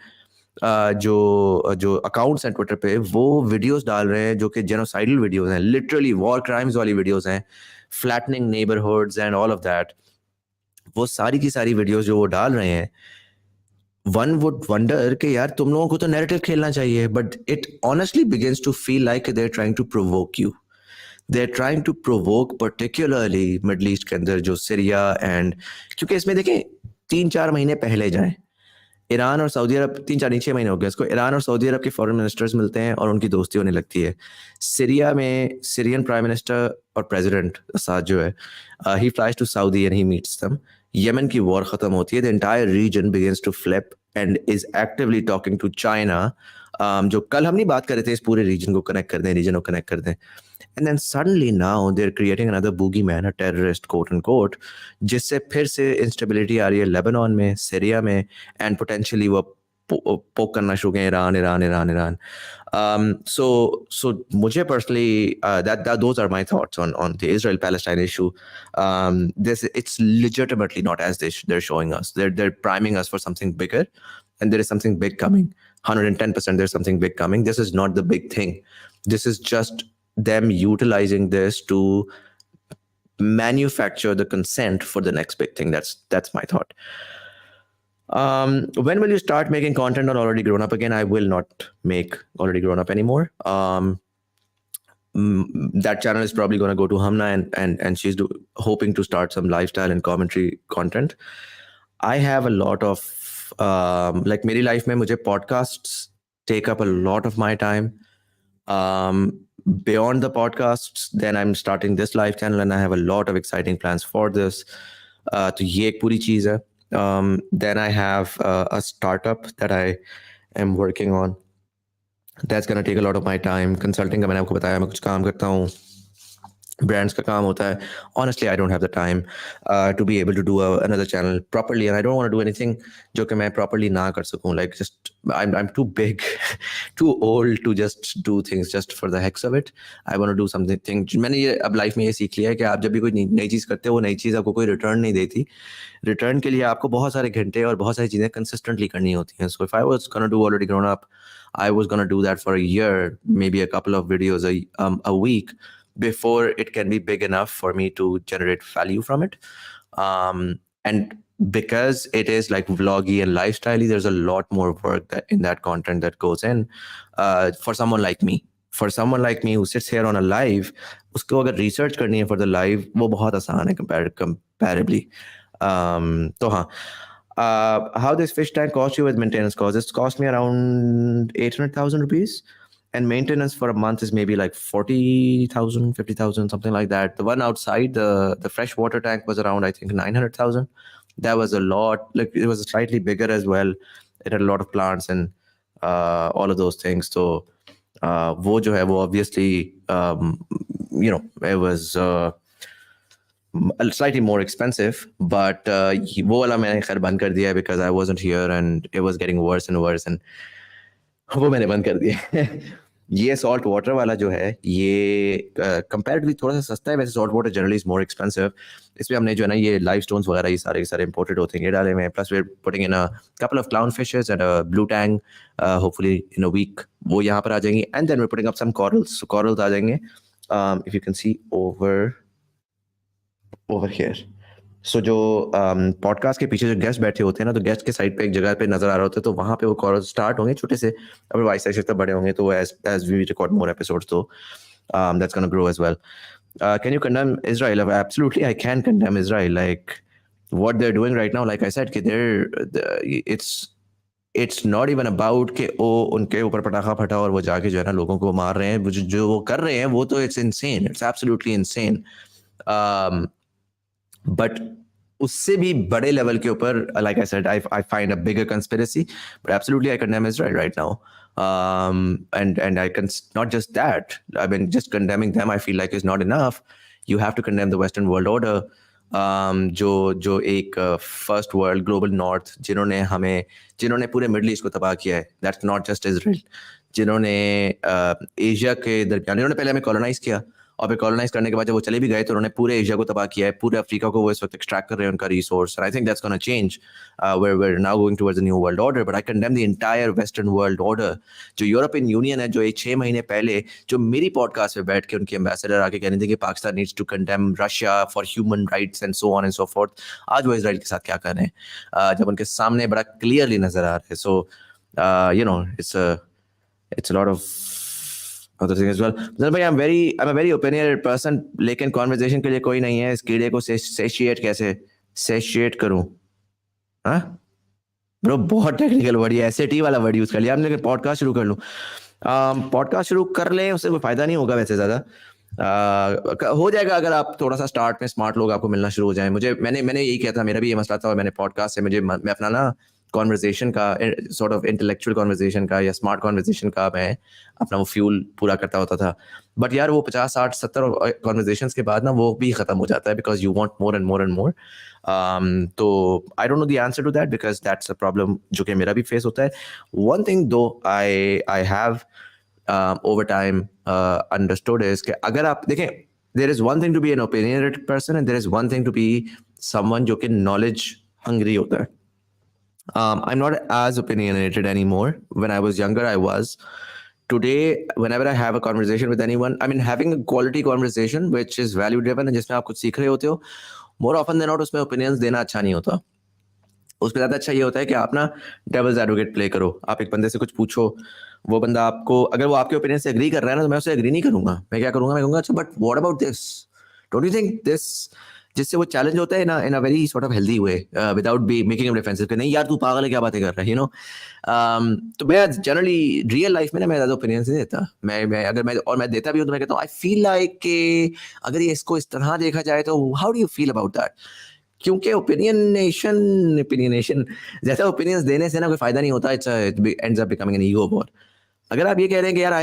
जो अकाउंट्स हैं ट्विटर पे, वो वीडियोस डाल रहे हैं जो कि जेनोसाइडल वीडियोस हैं, लिटरली वॉर क्राइम्स वाली वीडियोस हैं, flattening neighbourhoods and all of that. वो सारी की सारी वीडियोस जो वो डाल रहे हैं, वन वुड वंडर कि यार तुम लोगों को तो नैरेटिव खेलना चाहिए, but it honestly begins to feel like they are trying to provoke you. They are trying to provoke particularly Middle East के अंदर जो सीरिया एंड, क्योंकि इसमें देखें 3-4 महीने पहले जाएं, ईरान और सऊदी अरब, 3-4-6 महीने हो गए इसको, ईरान और सऊदी अरब के फॉरेन मिनिस्टर्स मिलते हैं और उनकी दोस्ती होने लगती है. सीरिया में सीरियन प्राइम मिनिस्टर और प्रेसिडेंट असाद जो है, he flies to Saudi and he meets them. Yemen की वॉर खत्म होती है, the entire region begins to flip and is actively talking to China. जो कल हम नहीं बात कर रहे थे इस पूरे रीजन को कनेक्ट कर दें, रीजन को कनेक्ट कर दें. And then suddenly now they're creating another boogeyman, a terrorist, quote unquote, जिससे फिर से instability आ रही है लेबनान में, सीरिया में, and potentially वो पोक करना शुरू किया, Iran Iran Iran Iran. So मुझे personally, that those are my thoughts on the Israel-Palestine issue. It's legitimately not as they're showing us. They're priming us for something bigger, and there is something big coming. 110% there's something big coming. This is not the big thing. This is just them utilizing this to manufacture the consent for the next big thing. That's my thought. When will you start making content on Already Grown Up again? I will not make Already Grown Up anymore. That channel is probably going to go to Hamna, and she's hoping to start some lifestyle and commentary content. I have a lot of like मेरी life में मुझे podcasts take up a lot of my time. Beyond the podcasts, then I'm starting this live channel, and I have a lot of exciting plans for this. तो ये एक पूरी चीज है. Then I have a startup that I am working on. That's going to take a lot of my time. Consulting का मैंने आपको बताया, मैं कुछ काम करता हूँ, brands का काम होता है. Honestly, I don't have the time to be able to do another channel properly, and I don't want to do anything जो कि मैं properly ना कर सकूँ. Like just I'm too big, too old to just do things just for the heck of it. I want to do something. मैंने ये अब लाइफ में ये सीख लिया है कि आप जब भी कोई नई चीज़ करते हो, वो नई चीज़ आपको कोई रिटर्न नहीं देती. रिटर्न के लिए आपको बहुत सारे घंटे और बहुत सारी चीज़ें कंसिस्टेंटली करनी होती हैं. So if I was gonna do Already Grown Up, I was gonna do that for a year, maybe a couple of videos a week, before it can be big enough for me to generate value from it. And because it is like vloggy and lifestyle-y, there's a lot more work in that content that goes in. For someone like me, who sits here on a live, उसको अगर research करनी है for the live, वो बहुत आसान है comparably. तो हाँ, how this fish tank cost you with maintenance costs? It's cost me around 800,000 rupees. And maintenance for a month is maybe like 40,000, 50,000, something like that. The one outside, the fresh water tank, was around, I think, 900,000. That was a lot. Like, it was slightly bigger as well. It had a lot of plants and all of those things. So, वो जो है वो obviously, it was slightly more expensive. But वो वाला मैंने खैर बंद कर दिया because I wasn't here and it was getting worse and worse. And वो मैंने बंद कर दिया. ये सॉल्ट वाटर वाला जो है ये कंपैरेटिवली थोड़ा सा सस्ता है. वैसे salt water generally is more expensive. इसमें हमने जो है ना ये लाइव स्टोन्स वगैरह ये सारे इंपोर्टेड होते हैं, ये डाले हुए हैं. Plus we are putting in a couple of clown fishes and a blue tang. Hopefully in a week वो यहाँ पर आ जाएंगे. And then we are putting up some corals आ जाएंगे. If you can see over here. So जो पॉडकास्ट के पीछे जो गेस्ट बैठे होते हैं ना, तो गेस्ट के साइड पे एक जगह पे नजर आ रहा होता है, तो वहां पे वो कॉरल स्टार्ट होंगे छोटे से, अब वाइस सेक्शन तक बड़े होंगे. तो as we record more episodes, तो that's gonna grow as well. Can you condemn Israel? Absolutely I can condemn Israel. Like what they are doing right now, like I said कि इट्स नॉट इवन अबाउट कि उनके ऊपर पटाखा फटा और वो जाके जो है ना लोगों को मार रहे हैं. जो वो कर रहे हैं वो तो it's insane. It's absolutely insane. But उससे भी बड़े लेवल के ऊपर, like I said, I find a bigger conspiracy, but absolutely I condemn Israel right now. And I can not just that. I mean, just condemning them, I feel like is not enough. You have to condemn the Western world order. जो एक फर्स्ट वर्ल्ड ग्लोबल नॉर्थ जिन्होंने पूरे मिडिल ईस्ट को तबाह किया है. That's not just Israel. जिन्होंने एशिया के दरमियान, इन्होंने पहले हमें कॉलोनाइज किया, और फिर कॉलोनाइज करने के बाद जब वो चले भी गए तो उन्होंने पूरे एशिया को तबाह किया है. पूरे अफ्रीका को वो इस वक्त एक्सट्रैक्ट कर रहे हैं उनका resource. And I think that's gonna change. we're now going towards a new world order, but I condemn the entire western world order. जो यूरोपियन यूनियन है, जो 6 महीने पहले जो मेरी पॉडकास्ट पे बैठ के उनके एम्बेसडर आके कह रहे थे कि Pakistan needs to condemn Russia for human rights and so on and so forth, आज वो इजराइल के साथ क्या कर रहे हैं जब उनके सामने बड़ा क्लियरली नजर आ रहा है. सो it's a lot of other things as well. भाई, I'm a very opinionated person, लेकिन कॉन्वर्सेशन के लिए कोई नहीं है. इस कीड़े को सेशिएट करूं? हाँ ब्रो, बहुत टेक्निकल वर्ड, ये एसएटी वाला वर्ड यूज कर लिया आपने. पॉडकास्ट शुरू कर लूं? पॉडकास्ट शुरू कर लें, उससे कोई फायदा नहीं होगा वैसे ज्यादा. हो जाएगा अगर आप थोड़ा सा स्टार्ट में स्मार्ट लोग आपको मिलना शुरू हो जाए. मैंने यही किया था, मेरा भी ये मसला था, और मैंने पॉडकास्ट से मैं अपना ना कॉन्वर्जेशन का, सॉर्ट ऑफ इंटेलेक्चुअल कॉन्वर्जेशन का या स्मार्ट कॉन्वर्जेशन का मैं अपना वो फ्यूल पूरा करता होता था. बट यार वो 50 60 70 कॉन्वर्जेशंस के बाद ना वो भी खत्म हो जाता है, because you want more and more and more. तो I don't know the answer to that, because that's a problem जो कि मेरा भी फेस होता है. वन थिंग दो I have over time understood is कि अगर आप देखें, there is one thing to be an opinionated person and there is one thing to be someone जो कि knowledge hungry होता है. I'm not as opinionated anymore. When I was younger, I was. Today, whenever I have a conversation with anyone, I mean, having a quality conversation which is value driven and जिसमें आप कुछ सीख रहे होते हो, more often than not उसमें opinions देना अच्छा नहीं होता. उसमें ज़्यादा अच्छा ये होता है कि आप ना डेविल्स एडवोकेट प्ले करो. आप एक बंदे से कुछ पूछो, वो बंदा आपको, अगर वो आपके ओपिनियन से एग्री कर रहा है ना, तो मैं उससे एग्री नहीं करूंगा. मैं क्या करूंगा, मैं कहूंगा अच्छा but what about this, don't you think this, जिससे वो चैलेंज होता है ना in a very sort of healthy way, without be making him defensive कि नहीं यार तू पागल है, क्या बातें कर रहा है, यू नो. तो मैं जनरली रियल लाइफ में ना मैं ज़्यादा ओपिनियन नहीं देता. मैं अगर मैं देता भी हूँ तो मैं कहता हूँ आई फील लाइक कि अगर ये इसको इस तरह देखा जाए तो how do you feel about that. क्योंकि ओपिनियनेशन जैसा ओपिनियंस देने से ना कोई फायदा नहीं होता. It ends up becoming an ego war. अगर आप ये कह रहे हैं कि यार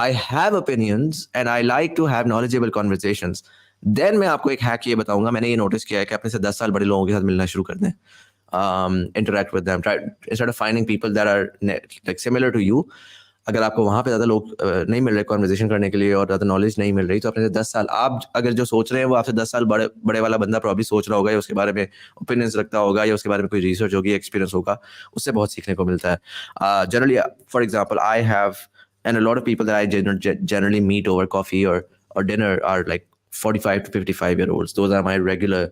I have opinions and I like to have knowledgeable conversations, then मैं आपको एक हैक ये बताऊंगा. मैंने ये नोटिस किया है कि अपने से 10 साल बड़े लोगों के साथ मिलना शुरू कर दें. Interact with them. Try instead of finding people that are like similar to you. अगर आपको वहाँ पे ज़्यादा लोग नहीं मिल रहे कॉन्वर्जेशन करने के लिए और ज़्यादा नॉलेज नहीं मिल रही, तो अपने से 10 साल आप अगर जो सोच रहे हैं वो आपसे 10 साल बड़े वाला बंदा प्रॉब्ली सोच रहा होगा या उसके बारे में ओपिनियंस रखता होगा या उसके बारे में कोई रिसर्च होगी, एक्सपीरियंस होगा, उससे बहुत सीखने को मिलता है. Generally for example I have and a lot of people that I generally meet over coffee और dinner are like 45 to 55 year olds. Those are my regular,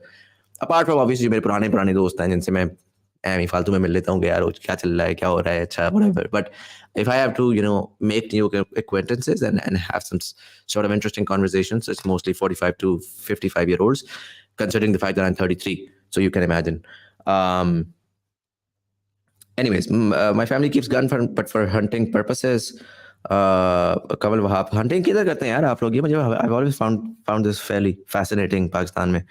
apart from obviously मेरे पुराने दोस्त हैं जिनसे मैं ही फालतू में मिल लेता हूँ कि यार क्या चल रहा है, क्या हो रहा है, अच्छा whatever. But if I have to, you know, make new acquaintances and have some sort of interesting conversations, it's mostly 45 to 55 year olds, considering the fact that I'm 33. So you can imagine. Anyways, my family keeps gun but for hunting purposes. Kamal Wahab, hunting किधर करते हैं यार आप लोग? ये मुझे I've always found this fairly fascinating Pakistan में.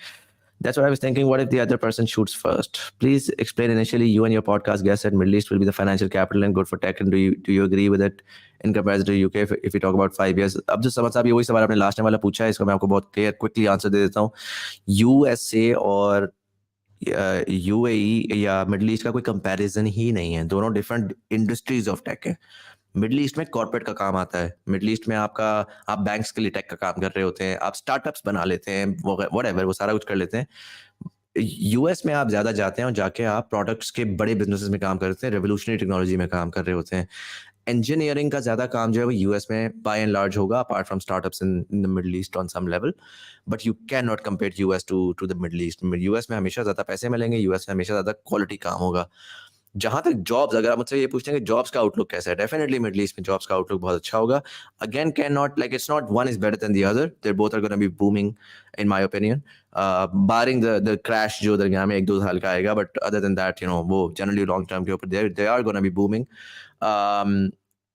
That's what I was thinking. What if the other person shoots first? Please explain. Initially, you and your podcast guest said Middle East will be the financial capital and good for tech. And do you agree with it in comparison to UK if we talk about 5 years? अब जो समझ साहब ये वही सवाल आपने लास्ट टाइम वाला पूछा है, इसको मैं आपको बहुत क्विकली आंसर दे देता हूँ. USA और UAE या मिडल ईस्ट का कोई कंपैरिजन ही नहीं है. दोनों डिफरेंट इंडस्ट्रीज ऑफ टेक है. मिडल ईस्ट में कॉर्पोरेट का काम आता है. मिडल ईस्ट में आप बैंक्स के लिए टेक का काम कर रहे होते हैं, आप स्टार्टअप्स बना लेते हैं, व्हाटएवर, वो सारा कुछ कर लेते हैं. यूएस में आप ज्यादा जाते हैं और जाके आप प्रोडक्ट्स के बड़े बिजनेसेस में काम करते हैं, रेवोल्यूशनरी टेक्नोलॉजी में काम कर रहे होते हैं. इंजीनियरिंग का ज्यादा काम जो है वो यूएस में बाय एंड लार्ज होगा, apart from startups in the Middle East on some level. But you can not compare US to the Middle East. US में हमेशा ज्यादा पैसे मिलेंगे, यूएस में हमेशा ज्यादा क्वालिटी काम होगा. जहां तक जॉब्स, अगर आप मुझसे ये पूछते हैं कि जॉब्स का आउटलुक कैसा है, डेफिनेटली मिडल ईस्ट में जॉब्स का आउटलुक बहुत अच्छा होगा. Again can not like it's not one is better than the other, they both are gonna be booming in my opinion, barring the crash जो दरमियान में 1-2 साल का आएगा. But other than that, you know, वो जनरली लॉन्ग टर्म के ऊपर they are gonna be booming.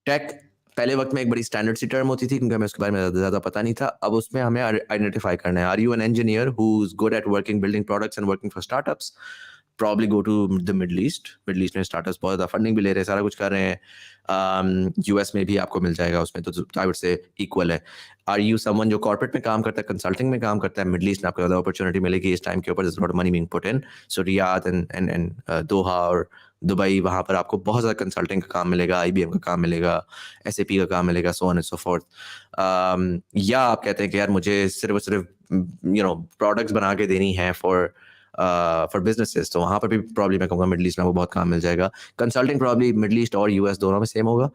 Tech पहले वक्त में एक बड़ी स्टैंडर्ड सी टर्म होती थी क्योंकि हमें उसके बारे में ज़्यादा पता नहीं था. अब उसमें हमें आइडेंटिफाई करना है. Are you an engineer who is good at working building products and working for startups? Probably go to the Middle East. Middle East में स्टार्टअप्स बहुत ज़्यादा फंडिंग भी ले रहे हैं, सारा कुछ कर रहे हैं. US में भी आपको मिल जाएगा उसमें, तो आई वुड से इक्वल है. आर यू समवन जो कॉर्पोरेट में काम करता है, कंसल्टिंग में काम करता है, मिडल ईस्ट में आपको ज़्यादा अपॉर्चुनिटी मिलेगी इस टाइम के ऊपर. there's a lot of money being put in. So Riyadh and Doha और दुबई, वहाँ पर आपको बहुत ज़्यादा कंसल्टिंग का काम मिलेगा, IBM का काम मिलेगा, SAP का काम मिलेगा, so on and so forth. या आप कहते हैं कि यार मुझे सिर्फ यू नो प्रोडक्ट्स बना के देनी है फॉर बिजनेसेस, तो वहाँ पर भी प्रॉब्लम मैं कहूँगा मिडल ईस्ट में वो बहुत काम मिल जाएगा. कंसल्टिंग प्रॉब्लम मिडल ईस्ट और US दोनों में सेम होगा.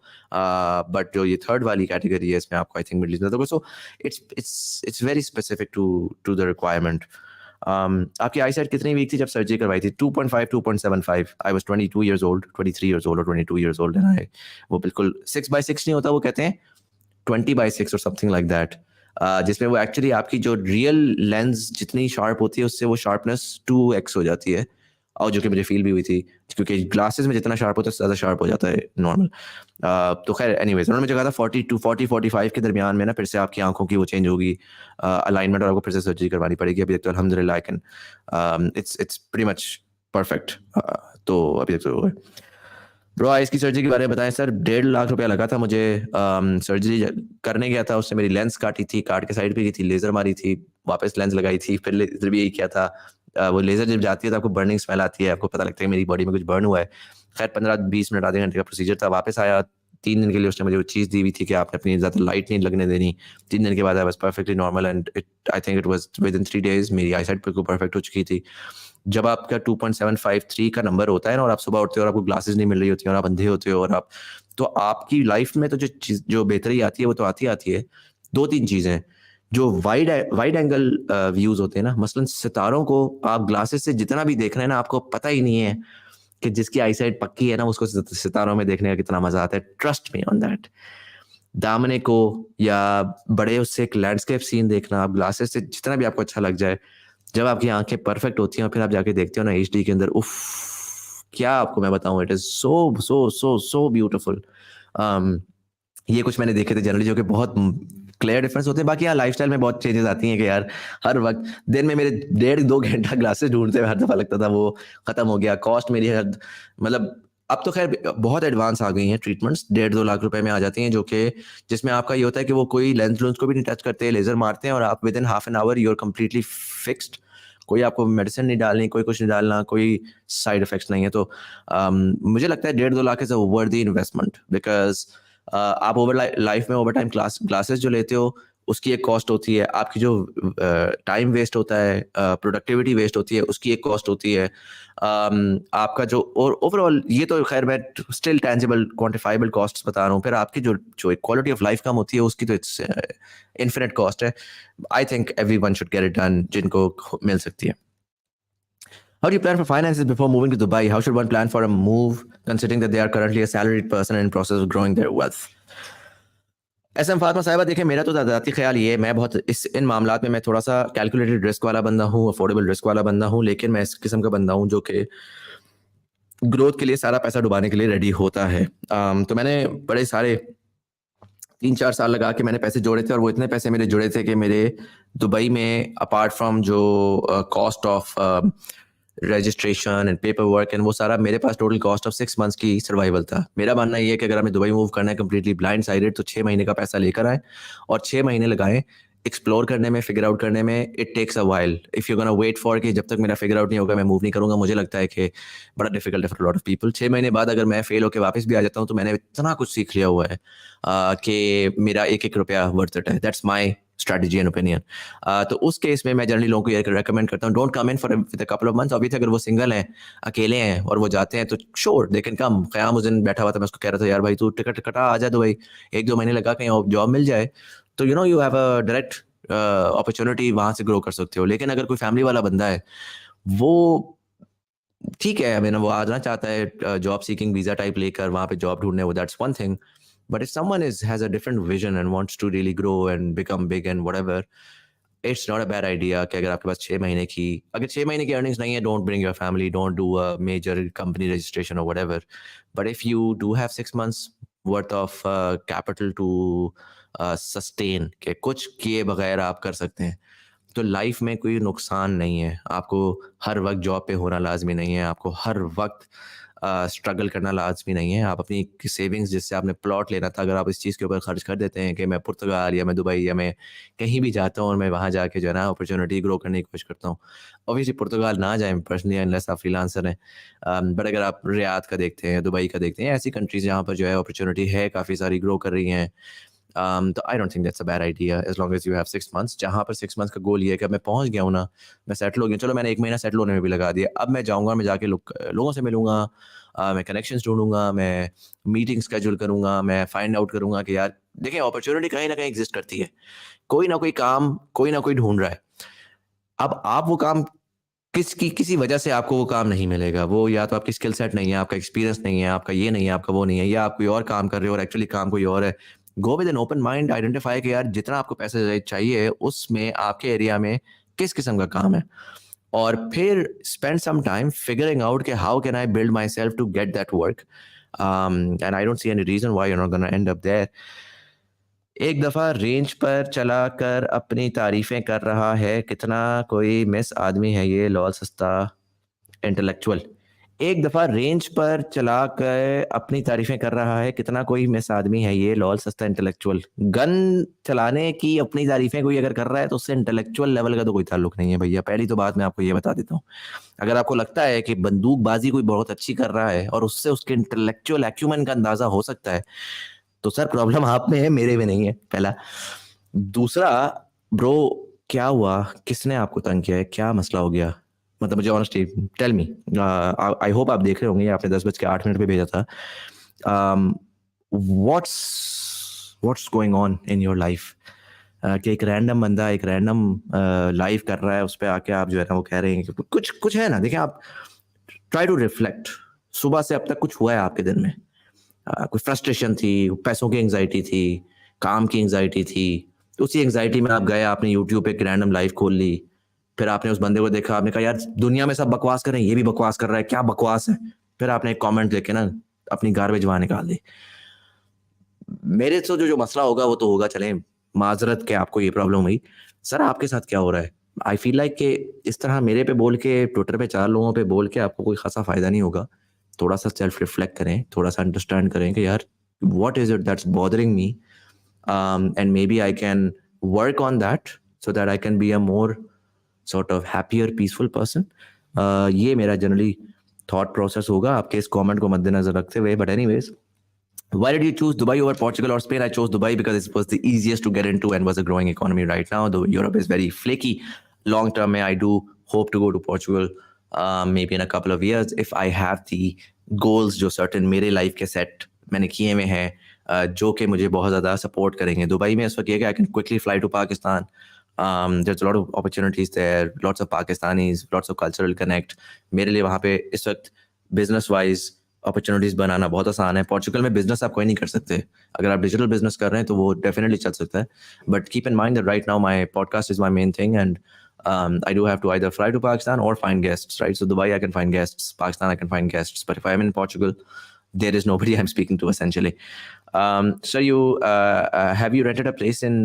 बट जो ये थर्ड वाली कैटेगरी है इसमें आपको आई थिंक मिडल ईस्ट में होगा. So it's very specific to the requirement. आपकी आई साइट कितनी वीक थी जब सर्जरी करवाई थी? 2.5 2.75. I was 22 years old, 23 years old or 22 years old, and वो बिल्कुल 6/6 नहीं होता, वो कहते हैं 20/6 or something like that. जिसमें वो एक्चुअली आपकी जो रियल लेंस जितनी शार्प होती है उससे वो शार्पनेस 2x हो जाती है, और जो कि मुझे फील भी हुई थी क्योंकि ग्लासेस में जितना शार्प होता है ज़्यादा शार्प हो जाता है नॉर्मल. तो खैर एनीवेज, उन्होंने मुझे कहा था 40 के दरमियान में ना फिर से आपकी आंखों की वो चेंज होगी, अलाइनमेंट, और आपको फिर से सर्जरी करवानी पड़ेगी. अभी तक तो अल्हम्दुलिल्लाह I can, it's pretty much perfect. तो अभी तक तो हो गए। ब्रो आइस की सर्जरी के बारे में बताएं सर। 1.5 लाख रुपया लगा था मुझे। सर्जरी करने गया था, उससे मेरी लेंस काटी थी, काट के साइड पे की थी, लेजर मारी थी, वापस लेंस लगाई थी, फिर लेजर भी यही किया था। वो लेजर जब जाती है तो आपको बर्निंग स्मेल आती है, आपको पता लगता है मेरी बॉडी में कुछ बर्न हुआ है। खैर 15-20 मिनट आधे घंटे का प्रोसीजर था। वापस आया 3 दिन के लिए, उसने मुझे वो चीज़ दी हुई थी कि आपने अपनी ज़्यादा लाइट नहीं लगने देनी। 3 दिन के बाद I was perfectly normal and I think it was with in 3 days मेरी आई साइट बिल्कुल परफेक्ट हो चुकी थी। जब आपका 2.753 का नंबर होता है ना, और आप सुबह उठते हो और आपको ग्लासेस नहीं मिल रही होती और आप अंधे होते हो, और आप तो आपकी लाइफ में तो जो बेहतरी आती है वो तो आती है। 2-3 चीज़ें जो वाइड एंगल व्यूज होते हैं ना, मसलन सितारों को आप ग्लासेस से जितना भी देख रहे हैं ना, आपको पता ही नहीं है कि जिसकी आई साइट पक्की है ना, उसको सितारों में देखने का कितना मजा आता है। Trust me on that. दामने को या बड़े उससे एक लैंडस्केप सीन देखना, आप ग्लासेस से जितना भी आपको अच्छा लग जाए, जब आपकी आंखें परफेक्ट होती हैं और फिर आप जाके देखते हो ना एचडी के अंदर, उफ, क्या आपको मैं बताऊं, it is so so so so beautiful. ये कुछ मैंने देखे थे जनरली जो कि बहुत क्लियर डिफरेंस होते हैं। बाकी यहाँ लाइफस्टाइल में बहुत चेंजेस आती हैं कि यार हर वक्त दिन में मेरे 1.5-2 घंटा ग्लासेस ढूंढते हुए हर दफा लगता था वो खत्म हो गया। कॉस्ट मेरी मतलब अब तो खैर बहुत एडवांस आ गई हैं ट्रीटमेंट्स, 1.5-2 लाख रुपए में आ जाती हैं, जो कि जिसमें आपका ये होता है कि वो कोई लेंस लूंस को भी नहीं टच करते, लेजर मारते हैं और आप within half an hour you are completely fixed. कोई आपको मेडिसिन नहीं डालनी, कोई कुछ नहीं डालना, कोई साइड इफेक्ट्स नहीं है। तो मुझे लगता है 1.5-2 लाख इज अ वर्दी इन्वेस्टमेंट, बिकॉज आप ओवर लाइफ में ओवर टाइम ग्लासेस जो लेते हो उसकी एक कॉस्ट होती है, आपकी जो टाइम वेस्ट होता है, प्रोडक्टिविटी वेस्ट होती है, उसकी एक कॉस्ट होती है। आपका जो और ओवरऑल, ये तो खैर मैं स्टिल टेंजिबल क्वांटिफाइबल कॉस्ट्स बता रहा हूँ, फिर आपकी जो एक क्वालिटी ऑफ लाइफ कम होती है उसकी तो इट्स इन्फिनिट कॉस्ट है। I think everyone should get it done जिनको मिल सकती है। How do you plan for finances before moving to Dubai? How should one plan for a move, considering that they are currently a salaried person and in process of growing their wealth? SM Fatima साहिबा, देखिए मेरा तो ज़ाती ख्याल ये है, मैं बहुत इन मामलात में मैं थोड़ा सा कैलकुलेटेड रिस्क वाला बंदा हूँ, अफोर्डेबल रिस्क वाला बंदा हूँ, लेकिन मैं इस किस्म का बंदा हूँ जो कि ग्रोथ के लिए सारा पैसा डुबाने के लिए रेडी होता है। तो मैंने बड़े सारे 3-4 साल लगा के मैंने पैसे जोड़े थे, और वो इतने पैसे मेरे जुड़े थे कि मेरे दुबई में अपार्ट फ्रॉम जो cost of registration and paper work and वो सारा, मेरे पास टोटल कॉस्ट ऑफ 6 मंथ्स की सर्वाइवल था। मेरा मानना ये है कि अगर हमें दुबई मूव करना है कम्प्लीटली ब्लाइंड साइडेड, तो 6 महीने का पैसा लेकर आए और 6 महीने लगाएं एक्सप्लोर करने में, फिगर आउट करने में। It takes a while if you gonna wait for कि जब तक मेरा फिगर आउट नहीं होगा मैं मूव नहीं करूंगा। मुझे लगता है कि बड़ा डिफिकल्ट है फॉर लॉट ऑफ पीपल। 6 महीने बाद अगर मैं फेल होकर वापस भी आ जाता हूँ तो मैंने इतना कुछ सीख लिया हुआ है कि मेरा एक रुपया वर्थ इट है। That's my strategy and opinion. तो उस केस में मैं जनरली लोगों को ये रेकमेंड करता हूँ, don't come in for with a couple of months. अभी तक अगर वो सिंगल हैं, अकेले हैं और वो जाते हैं तो श्योर दे कैन कम। क़याम उस दिन बैठा हुआ था, मैं उसको कह रहा था यार भाई तू टिकट कटा आ जा दुबई, 1-2 महीने लगा कहीं जॉब मिल जाए तो you know you have a direct opportunity, वहां से ग्रो कर सकते हो। लेकिन अगर कोई फैमिली वाला बंदा है, वो ठीक है, मैंने वो आना चाहता है जॉब सीकिंग वीजा टाइप लेकर वहां पे जॉब ढूंढने, वो that's one thing. But if someone has a different vision and wants to really grow and become big and whatever, it's not a bad idea कि अगर आपके पास 6 महीने की, अगर 6 महीने की अर्निंग्स नहीं है, don't bring your family, don't do a major company registration और whatever. But if you do have 6 months worth of capital to sustain, के कुछ किए बगैर आप कर सकते हैं, तो लाइफ में कोई नुकसान नहीं है। आपको हर वक्त जॉब पे होना लाजमी नहीं है, आपको हर वक्त स्ट्रगल करना लाजमी नहीं है। आप अपनी सेविंग्स, जिससे आपने प्लॉट लेना था, अगर आप इस चीज़ के ऊपर खर्च कर देते हैं कि मैं पुर्तगाल या मैं दुबई या मैं कहीं भी जाता हूँ और मैं वहाँ जाके जो है ना अपॉर्चुनिटी ग्रो करने की कोशिश करता हूँ। ऑब्वियसली पुर्तगाल ना जाएं पर्सनली अनलेस आप फ्रीलांसर हैं, बट अगर आप रियाद का देखते हैं, दुबई का देखते हैं, ऐसी कंट्रीज जहाँ पर जो है अपॉर्चुनिटी है, काफ़ी सारी ग्रो कर रही हैं, तो I don't think that's a bad idea as long as you have 6 months. जहाँ पर 6 मंथ्स का गोल ये है कि अब मैं पहुँच गया हूँ ना, मैं सेटल हो गया, चलो मैंने 1 महीना सेटल होने में भी लगा दिया, अब मैं जाऊँगा, मैं जाके लोगों से मिलूंगा, मैं कनेक्शंस ढूंढूंगा, मैं मीटिंग स्केड्यूल करूंगा, मैं फाइंड आउट करूंगा कि यार देखिए अपॉर्चुनिटी कहीं ना कहीं एग्जिस्ट करती है, कोई ना कोई काम कोई ना कोई ढूंढ रहा है। अब आप वो काम किसी वजह से आपको वो काम नहीं मिलेगा, वो या तो आपकी स्किल सेट नहीं है, आपका एक्सपीरियंस नहीं है, आपका ये नहीं है, आपका वो नहीं है, या आप कोई और काम कर रहे हो और एक्चुअली काम कोई और है। Go with an open mind, identify कि यार जितना आपको पैसे चाहिए उसमें आपके एरिया में किस किस्म का काम है, और फिर spend some time figuring out कि how can I build myself to get that work, and I don't see any reason why you are not gonna end up there. एक दफा रेंज पर चला कर अपनी तारीफें कर रहा है, कितना कोई मिस आदमी है ये, लॉल सस्ता इंटेलेक्चुअल। एक दफा रेंज पर चला कर अपनी तारीफें कर रहा है, कितना कोई मिस आदमी है ये, लॉल सस्ता इंटेलेक्चुअल। गन चलाने की अपनी तारीफें कोई अगर कर रहा है तो उससे इंटेलेक्चुअल लेवल का तो कोई ताल्लुक नहीं है भैया। पहली तो बात मैं आपको ये बता देता हूँ, अगर आपको लगता है कि बंदूकबाजी कोई बहुत अच्छी कर रहा है और उससे उसके इंटेलेक्चुअल एक्यूमेन का अंदाजा हो सकता है, तो सर प्रॉब्लम आप में है, मेरे में नहीं है, पहला। दूसरा, ब्रो क्या हुआ, किसने आपको तंग किया है, क्या मसला हो गया, मतलब मुझे honestly tell me. I hope आप देख रहे होंगे, आपने 10:08 पे भेजा था। What's going on in your life, कि एक रैंडम बंदा एक रैंडम लाइव कर रहा है, उस पर आके आप जो है ना वो कह रहे हैं कि कुछ कुछ है ना। देखिए, आप ट्राई टू रिफ्लेक्ट, सुबह से अब तक कुछ हुआ है आपके दिन में? कोई फ्रस्ट्रेशन थी, पैसों की एंग्जाइटी थी, काम की एंग्जाइटी थी, तो उसी एंग्जाइटी में आप गए, आपने यूट्यूब पे एक रैंडम लाइव खोल ली, फिर आपने उस बंदे को देखा, आपने कहा यार दुनिया में सब बकवास कर रहे हैं, ये भी बकवास कर रहा है, क्या बकवास है, फिर आपने एक कमेंट लेके ना अपनी गार्बेज वहां निकाल दी। मेरे से जो मसला होगा वो तो होगा, चले माजरत के आपको ये प्रॉब्लम हुई, सर आपके साथ क्या हो रहा है? आई फील लाइक कि इस तरह मेरे पे बोल के, ट्विटर पे 4 लोगों पे बोल के आपको कोई खासा फायदा नहीं होगा। थोड़ा सा सेल्फ रिफ्लेक्ट करें, थोड़ा सा अंडरस्टैंड करें कि यार what is it that's bothering me, and maybe I can work on that so that I can be a more sort of happier, peaceful person. ये मेरा जनरली थॉट प्रोसेस होगा आपके इस कमेंट को मद्देनजर रखते हुए। But anyways, why did you choose Dubai over Portugal or Spain? I chose Dubai because it was the easiest to get into and was a growing economy right now. Though Europe is very flaky. Long term, I do hope to go to Portugal, maybe in a couple of years if I have the goals जो certain मेरे लाइफ के सेट मैंने किए हुए हैं, जो कि मुझे बहुत ज़्यादा सपोर्ट करेंगे। दुबई में इस वक्त ये कि I can quickly fly to Pakistan. There's a lot of opportunities there, lots of Pakistanis, lots of cultural connect. मेरे लिए वहाँ पे इस वक्त business wise अपॉर्चुनिटीज बनाना बहुत आसान है। पोर्चुगल में बिजनेस आप कोई नहीं कर सकते, अगर आप डिजिटल बिजनेस कर रहे हैं तो वो डेफिनेटली चल सकता है, but keep in mind that right now my podcast is my main thing and I do have to either fly to Pakistan or find guests, right? So Dubai I can find guests, Pakistan I can find guests, but if I'm in Portugal, there is nobody I'm speaking to essentially. So you have you rented a place in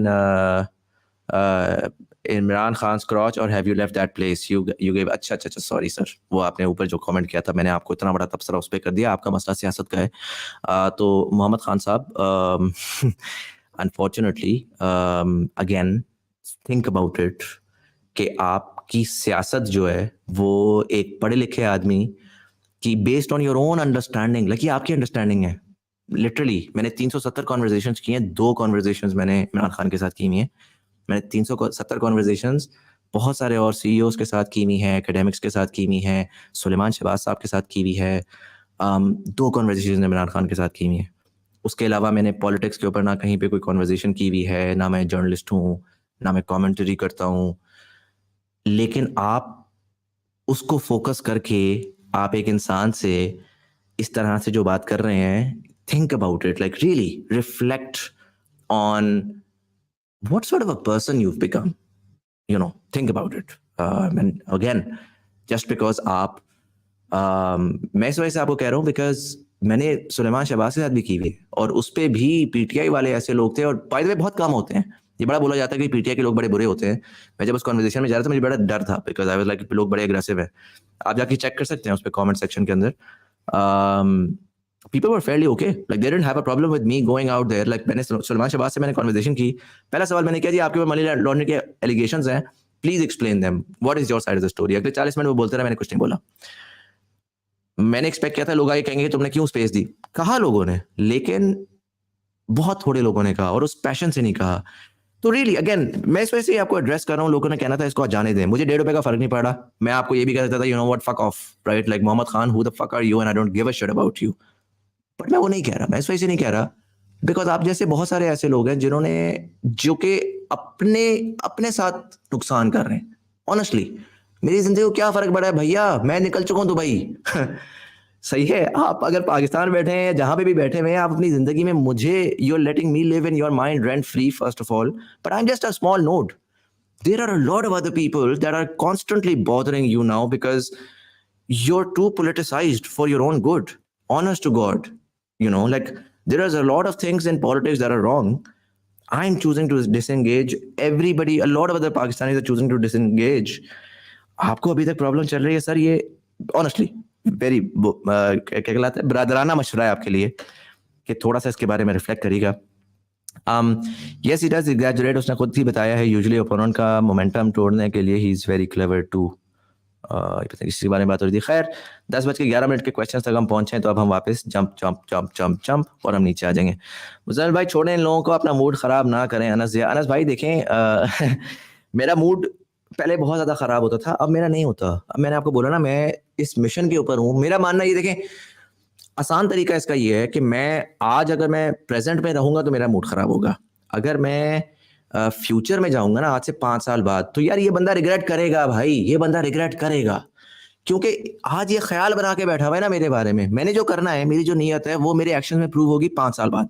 Imran Khan's crotch or have you left that place? You gave अच्छा sorry sir, वो आपने ऊपर जो कमेंट किया था मैंने आपको इतना बड़ा तबसरा उस पर कर दिया, आपका मसला सियासत का है। तो मोहम्मद खान साहब, unfortunately again think about it कि आपकी सियासत जो है वो एक पढ़े लिखे आदमी की based on your own understanding, like ये आपकी अंडरस्टैंडिंग है। लिटरली मैंने 370 कॉन्वर्जेशंस की हैं, 2 कॉन्वर्जेशंस मैंने इमरान खान के साथ की हुई हैं। मैंने 370 कॉन्वर्जेशंस बहुत सारे और सीईओज के साथ की हुई हैं, एकेडमिक्स के साथ की हुई हैं, सुलेमान शहबाज साहब के साथ की हुई है, 2 कॉन्वर्जेशन इमरान खान के साथ की हुई हैं। उसके अलावा मैंने पॉलिटिक्स के ऊपर ना कहीं पे कोई कॉन्वर्जेशन की हुई है, ना मैं जर्नलिस्ट हूँ, ना मैं कॉमेंट्री करता हूँ। लेकिन आप उसको फोकस करके आप एक इंसान से इस तरह से जो बात कर रहे हैं, think about it, like really reflect on what sort of a person you've become, think about it. And again, just because आप मैं इस वजह से आपको कह रहा हूँ बिकॉज मैंने सुलेमान शहबाज के साथ भी की हुई है और उस पर भी पीटीआई वाले ऐसे लोग थे, और बाय द वे बहुत कम होते हैं, ये बड़ा बोला जाता है कि पीटीआई के लोग बड़े बुरे होते हैं। मैं जब उस कॉन्वर्सेशन में जा रहा था मुझे बड़ा डर था बिकॉज आई वाज लाइक लोग बड़े एग्रेसिव हैं। आप जाके चेक कर सकते हैं उस पर कॉमेंट सेक्शन के अंदर। People were fairly okay, like they didn't have a problem with me going out there. Like मैंने सुलेमान शहबाज से मैंने कॉन्वर्सेशन की, पहला सवाल मैंने किया जी आपके ऊपर मनी लॉन्ड्रिंग के एलिगेशंस हैं, please explain them, what is your side of the story. अगले 40 मिनट वो बोलते रहे, मैंने कुछ नहीं बोला। मैंने एक्सपेक्ट किया था लोग आगे कहेंगे तुमने क्यों स्पेस दी, कहा लोगों ने, लेकिन बहुत थोड़े लोगों ने कहा और उस पैशन से नहीं कहा। तो रियली अगेन मैं इस वजह से आपको एड्रेस कर रहा हूँ, लोगों ने कहना था इसको जाने दें, मुझे ₹1.5 का फर्क नहीं पड़ा, मैं आपको ये भी कह देता था, you know what, fuck off, right? Like Mohammad Khan, who the fuck are you and I don't give a shit about you. But मैं वो नहीं कह रहा, मैं इस वजह से नहीं कह रहा बिकॉज आप जैसे बहुत सारे ऐसे लोग हैं जिन्होंने जो कि अपने साथ नुकसान कर रहे हैं। ऑनेस्टली मेरी जिंदगी को क्या फर्क पड़ा है भैया, मैं निकल चुका हूं दुबई। सही है, आप अगर पाकिस्तान बैठे हैं, जहां पे भी बैठे हुए हैं, आप अपनी जिंदगी में मुझे, you are letting me live in your mind rent free first of all, but I am just a small node. There are a lot of other people that are constantly bothering you now because you're too politicized for your own good. Honest to God, like there is a lot of things in politics that are wrong. I'm choosing to disengage. Everybody, a lot of other Pakistanis are choosing to disengage. आपको अभी तक प्रॉब्लम चल रही है सर, ये honestly वेरी क्या कहलाता है, ब्रदराना मशवरा है आपके लिए कि थोड़ा सा इसके बारे में रिफ्लेक्ट करिएगा. Yes he does exaggerate. उसने खुद ही बताया है यूजुअली ओपोनेंट का मोमेंटम तोड़ने के लिए he is very clever too. पता नहीं किसी बारे में बात हो रही थी. खैर 10:11 के क्वेश्चन तक हम पहुंचे हैं, तो अब हम वापस jump jump jump jump jump और हम नीचे आ जाएंगे. मुजल भाई छोड़ें इन लोगों को, अपना मूड खराब ना करें. अनस भाई देखें, मेरा मूड पहले बहुत ज्यादा खराब होता था, अब मेरा नहीं होता. अब मैंने आपको बोला ना, मैं इस मिशन के ऊपर हूँ. मेरा मानना ये देखें, आसान तरीका इसका ये है कि मैं आज अगर मैं प्रेजेंट में रहूंगा तो मेरा मूड खराब होगा. अगर मैं फ्यूचर में जाऊंगा ना, आज से 5 साल बाद, तो यार ये बंदा रिग्रेट करेगा भाई, ये बंदा रिग्रेट करेगा. क्योंकि आज ये ख्याल बना के बैठा हुआ है ना मेरे बारे में, मैंने जो करना है, मेरी जो नीयत है, वो मेरे एक्शन में प्रूव होगी 5 साल बाद.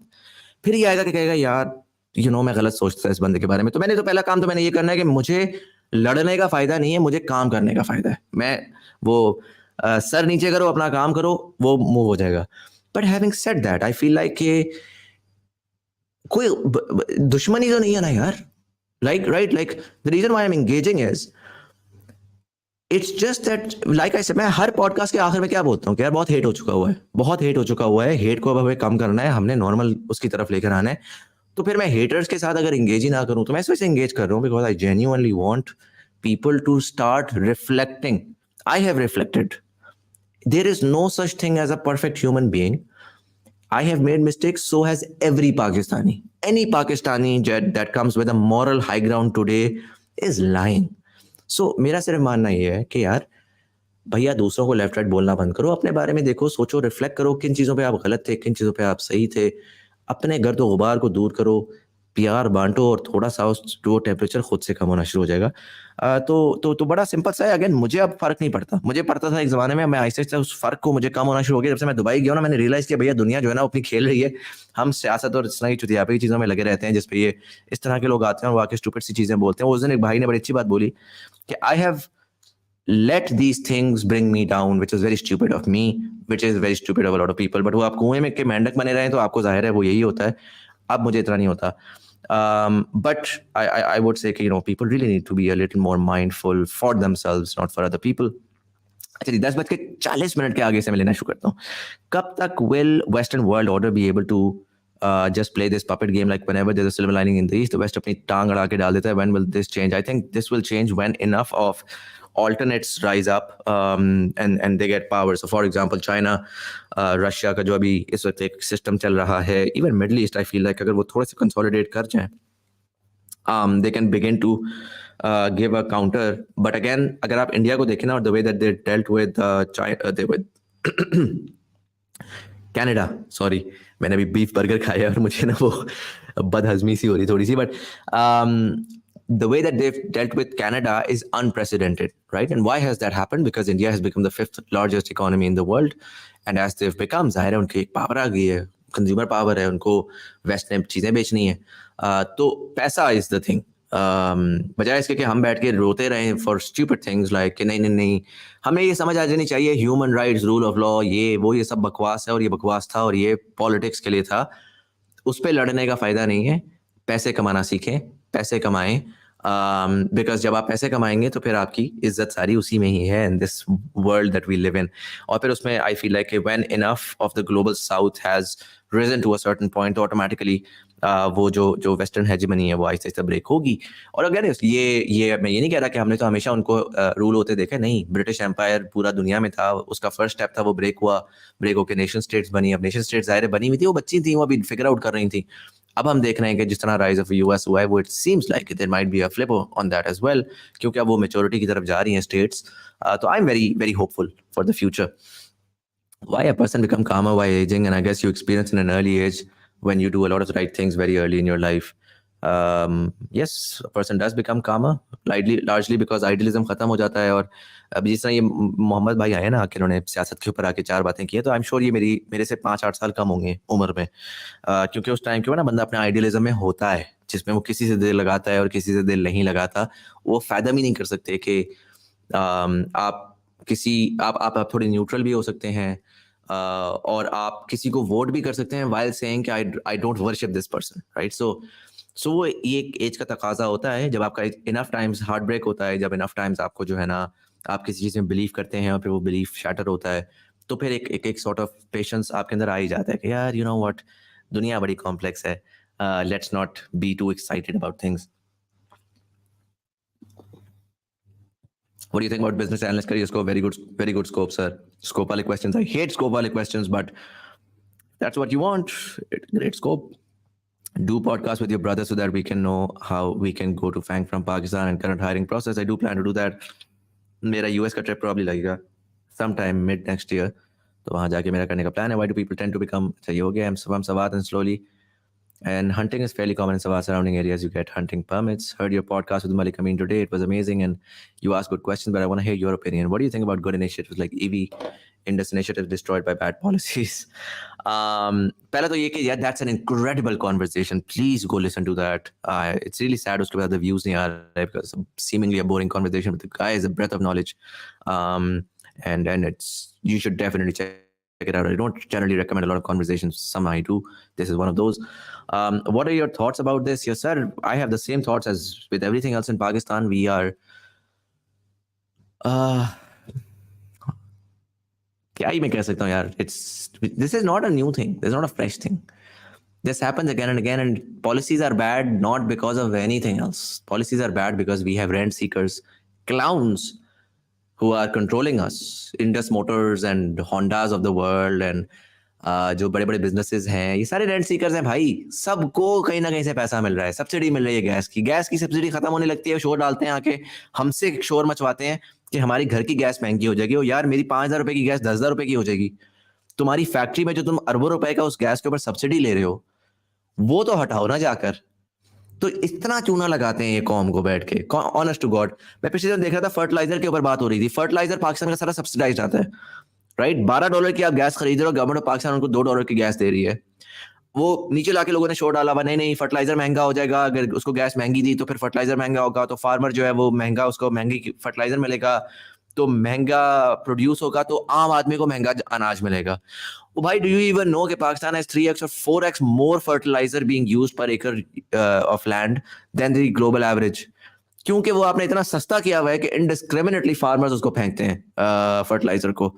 फिर ये आएगा कि कहेगा यार मैं गलत सोचता है इस बंदे के बारे में. तो पहला काम तो मैंने ये करना है कि मुझे लड़ने का फायदा नहीं है, मुझे काम करने का फायदा है. मैं वो सर नीचे करो, अपना काम करो, वो मूव हो जाएगा. But having said that, I feel like कि कोई दुश्मनी तो नहीं है ना यार. Like the reason why I'm engaging is it's just that, like I said, मैं हर पॉडकास्ट के आखिर में क्या बोलता हूँ कि यार बहुत हेट हो चुका हुआ है, बहुत हेट हो चुका हुआ है. हेट को अब हमें कम करना है, हमने नॉर्मल उसकी तरफ लेकर आना है. तो फिर मैं हेटर्स के साथ अगर एंगेज ही ना करूं, तो मैं इस वजह से एंगेज कर रहा हूं because I genuinely want people to start reflecting. I have reflected. There is no such thing as a perfect human being. I have made mistakes, so has every Pakistani. Any Pakistani that comes with a moral high ground today is lying. So मेरा सिर्फ मानना ये है कि यार भैया दूसरों को लेफ्ट राइट बोलना बंद करो, अपने बारे में देखो, सोचो, रिफ्लेक्ट करो, किन चीज़ों पे आप गलत थे, किन चीज़ों पे आप सही थे. अपने गर्द गुबार को दूर करो, प्यार बांटो, और थोड़ा सा वो टेम्परेचर खुद से कम होना शुरू हो जाएगा. तो बड़ा सिंपल सा है. अगेन मुझे अब फर्क नहीं पड़ता. मुझे पड़ता था एक ज़माने में, मैं आहिस्ते आहिस्ते उस फर्क को मुझे कम होना शुरू हो गया. जब से मैं दुबई गया ना, मैंने रियलाइज़ किया भैया दुनिया जो है ना अपनी खेल रही है. हम सियासत और इस तरह की चुतियापे की चीज़ों में लगे रहते हैं, जिसपे ये इस तरह के लोग आते हैं और वाकई स्टूपिड सी चीज़ें बोलते हैं. उस दिन एक भाई ने बड़ी अच्छी बात बोली कि I have let these things bring me down, which is very stupid of me, which is very stupid of a lot of people. But वो आप कुएं में के मेंढक बने रहे, तो आपको जाहिर है वो यही होता है. अब मुझे इतना नहीं होता. But I would say कि people really need to be a little more mindful for themselves, not for other people. अच्छा जी, 10:40 के आगे से मैं लेना शुरू करता हूँ. कब तक will Western world order be able to just play this puppet game, like whenever there's a silver lining in the east, the West अपनी टांग अड़ा के डाल देता है? When will this change? I think this will change when enough of alternates rise up and they get power. So for example, China, Russia का जो अभी इस वक्त एक सिस्टम चल रहा है, even Middle East, I feel like अगर वो थोड़े से consolidate कर जाएं, they can begin to give a counter. But again, अगर आप इंडिया को देखें ना, और the way that they dealt with Canada, sorry, मैंने अभी बीफ बर्गर खाया और मुझे ना वो बदहजमी सी हो रही थोड़ी सी. But the way that they've dealt with Canada is unprecedented, right? And why has that happened? Because India has become the 5th largest economy in the world, and as they've become, जाहिर है उनकी एक पावर आ गई है, कंज्यूमर पावर है, उनको वेस्ट ने चीज़ें बेचनी है. तो पैसा इज द थिंग. बजाय इसके कि हम बैठ के रोते रहे फॉर स्टूपिड थिंग्स लाइक कि नहीं नहीं नहीं, हमें ये समझ आ जानी चाहिए human rights, rule of law, ये सब बकवास है, और ये बकवास था, और ये पॉलिटिक्स के लिए था. उस पर लड़ने का फायदा नहीं है. पैसे कमाना सीखें, पैसे कमाएं, बिकॉज जब आप पैसे कमाएंगे तो फिर आपकी इज्जत सारी उसी में ही है, in this world that we live in. और फिर उसमें I feel like when enough of the global south has risen to a certain point, automatically वो जो वेस्टर्न हेजेमनी है वो आहिस्ते आहिस्ते ब्रेक होगी. और अगर ये मैं ये नहीं कह रहा कि हमने तो हमेशा उनको रूल होते देखे, नहीं. ब्रिटिश एम्पायर पूरा दुनिया में था, उसका फर्स्ट स्टेप था, वो ब्रेक हुआ, ब्रेक होकर नेशन स्टेट्स बनी. अब नेशन स्टेट्स ज़ाहिर बनी हुई थी, वो बच्ची थी, वो अभी फिगर आउट कर रही थी. अब हम देख रहे हैं कि जिस तरह राइज ऑफ यूएस हुआ है, वो it seems like there might be a flip on that as well, क्योंकि अब वो मैच्योरिटी की तरफ जा रही हैं स्टेट्स. तो I am very very hopeful for the future. Why a person become calmer while aging, and I guess you experience in an early age when you do a lot of the right things very early in your life. Yes, a person does become calmer, largely because idealism खत्म हो जाता है. और अभी जिस तरह ये मोहम्मद भाई आए ना, कि उन्होंने सियासत के ऊपर आके 4 बातें की है, तो आई एम श्योर ये मेरे से 5-8 साल कम होंगे उम्र में, क्योंकि उस टाइम के ना बंदा अपने आइडियलिज्म में होता है, जिसमें वो किसी से दिल लगाता है और किसी से दिल नहीं लगाता. वो फायदा भी नहीं कर सकते कि आप थोड़े न्यूट्रल भी हो सकते हैं, और आप किसी को वोट भी कर सकते हैं while saying कि I don't worship this person, right? So वो ये एक एज का तकाजा होता है, जब आपका इनफ टाइम्स हार्ट ब्रेक होता है, जब इनफ टाइम्स आपको जो है ना आप किसी चीज़ में बिलीव करते हैं और फिर वो बिलीफ शैटर होता है, तो फिर एक सॉर्ट ऑफ पेशेंस आपके अंदर आ ही जाता है कि यार यू नो व्हाट, दुनिया बड़ी कॉम्प्लेक्स है, let's not be to excited about things. What do you think about business analyst career scope? Very good scope, sir. Scope wale questions. I hate scope wale questions, but that's what you want. Great scope. Do podcast with your brother so that we can know how we can go to Fang from Pakistan and current hiring process. I do plan to do that. मेरा US का trip probably लगेगा sometime mid next year. तो वहाँ जाके मेरा करने का plan है. Why do people tend to become? अच्छा ये हो गया. I'm Sawat and slowly. And hunting is fairly common in Savah surrounding areas. You get hunting permits. Heard your podcast with Malik Amin today. It was amazing, and you asked good questions. But I want to hear your opinion. What do you think about good initiatives like EV industry initiatives destroyed by bad policies? पहला तो ये कि yeah, that's an incredible conversation. Please go listen to that. It's really sad उसके बाद the views नहीं आ रहे because seemingly a boring conversation, but the guy is a breath of knowledge. And it's you should definitely check it out. I don't generally recommend a lot of conversations. Some I do. This is one of those. What are your thoughts about this? Yes, sir. I have the same thoughts as with everything else in Pakistan. We are क्या ही मैं कह सकता हूँ यार. This is not a new thing. This is not a fresh thing. This happens again and again, and policies are bad not because of anything else. Policies are bad because we have rent seekers, clowns who are controlling us. Indus Motors and Hondas of the world and जो बड़े बड़े बिजनेसेस हैं, ये सारे रेंट सीकर्स हैं भाई. सबको कहीं ना कहीं से पैसा मिल रहा है. सब्सिडी मिल रही है गैस की सब्सिडी खत्म होने लगती है, शोर डालते हैं आके, हमसे शोर मचवाते हैं कि हमारी घर की गैस महंगी हो जाएगी. और यार मेरी 5,000 रुपए की गैस 10,000 रुपए की हो जाएगी. तुम्हारी फैक्ट्री में जो तुम अरबों रुपए का उस गैस के ऊपर सब्सिडी ले रहे हो वो तो हटाओ ना जाकर. तो इतना चूना लगाते हैं ये कौम को बैठ के. ऑनेस्ट टू गॉड, मैं पिछले दिन देख रहा था फर्टिलाइजर के ऊपर बात हो रही थी. फर्टिलाइजर पाकिस्तान का सारा सब्सिडाइज आता है, राइट. $12 की आप गैस खरीद रहे हो, गवर्नमेंट ऑफ पाकिस्तान उनको $2 की गैस दे रही है. वो नीचे लाके लोगों ने शोर डाला हुआ नहीं फर्टिलाइजर महंगा हो जाएगा, अगर उसको गैस महंगी दी तो फिर फर्टिलाइजर महंगा होगा, तो फार्मर जो है वो महंगा, उसको महंगी फर्टिलाइजर मिलेगा, तो महंगा प्रोड्यूस होगा, तो आम आदमी को महंगा अनाज मिलेगा. ओ भाई, डू यू इवन नो कि पाकिस्तान हैज 3x और 4x more fertiliser being used per acre of land than the global average. क्योंकि वो आपने इतना सस्ता किया हुआ है कि इनडिस्क्रिमिनेटली फार्मर्स उसको फेंकते हैं फर्टिलाइजर को.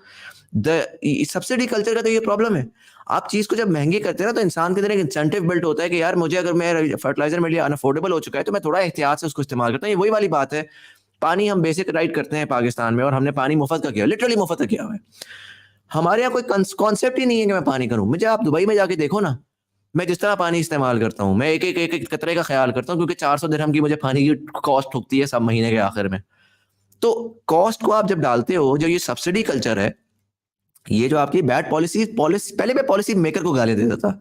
सब्सिडी कल्चर का तो ये प्रॉब्लम है. आप चीज को जब महंगी करते हैं ना तो इंसान के अंदर एक इंसेंटिव बिल्ट होता है कि यार मुझे अगर मैं फर्टिलाइजर मेरे लिए अनअफोर्डेबल हो चुका है तो मैं थोड़ा एहतियात से उसको इस्तेमाल करता हूँ. ये वही वाली बात है. पानी हम बेसिक राइट करते हैं पाकिस्तान में और हमने पानी मुफ्त का किया, लिटरली मुफ्त का किया हुआ है. हमारे यहाँ कोई कॉन्सेप्ट ही नहीं है कि मैं पानी करूँ. मुझे आप दुबई में जाके देखो ना, मैं जिस तरह पानी इस्तेमाल करता हूँ, मैं एक कतरे का ख्याल करता हूँ, क्योंकि 400 दिरहम की मुझे पानी की कॉस्ट ठुकती है सब महीने के आखिर में. तो कॉस्ट को आप जब डालते हो, जो ये सब्सिडी कल्चर है, ये जो आपकी बैड पॉलिसी, पहले मैं पॉलिसी मेकर को गाली देता था,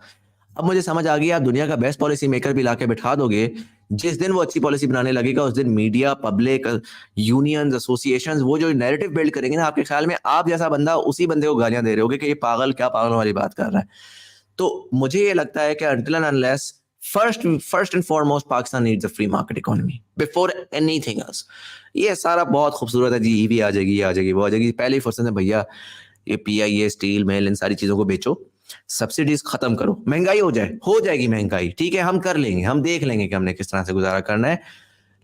अब मुझे समझ आ गई आप दुनिया का बेस्ट पॉलिसी मेकर भी लाके बिठा दोगे, जिस दिन वो अच्छी पॉलिसी बनाने लगेगा उस दिन मीडिया, पब्लिक, यूनियंस, एसोसिएशंस वो जो नैरेटिव बिल्ड करेंगे ना, आपके ख्याल में आप जैसा बंदा उसी बंदे को गालियां दे रहे होगे कि ये पागल, क्या पागल वाली बात कर रहा है. तो मुझे ये लगता है कि until and unless first and foremost Pakistan needs a free market economy before anything else. ये सारा बहुत खूबसूरत है जी, ईवी आ जाएगी, ये आ जाएगी, वो आ जाएगी. पहले ही फुर्सत में भैया ये पीआईए, स्टील मिल, इन सारी चीजों को बेचो, सब्सिडीज खत्म करो, महंगाई हो जाएगी महंगाई, ठीक है, हम कर लेंगे, हम देख लेंगे कि हमने किस तरह से गुजारा करना है.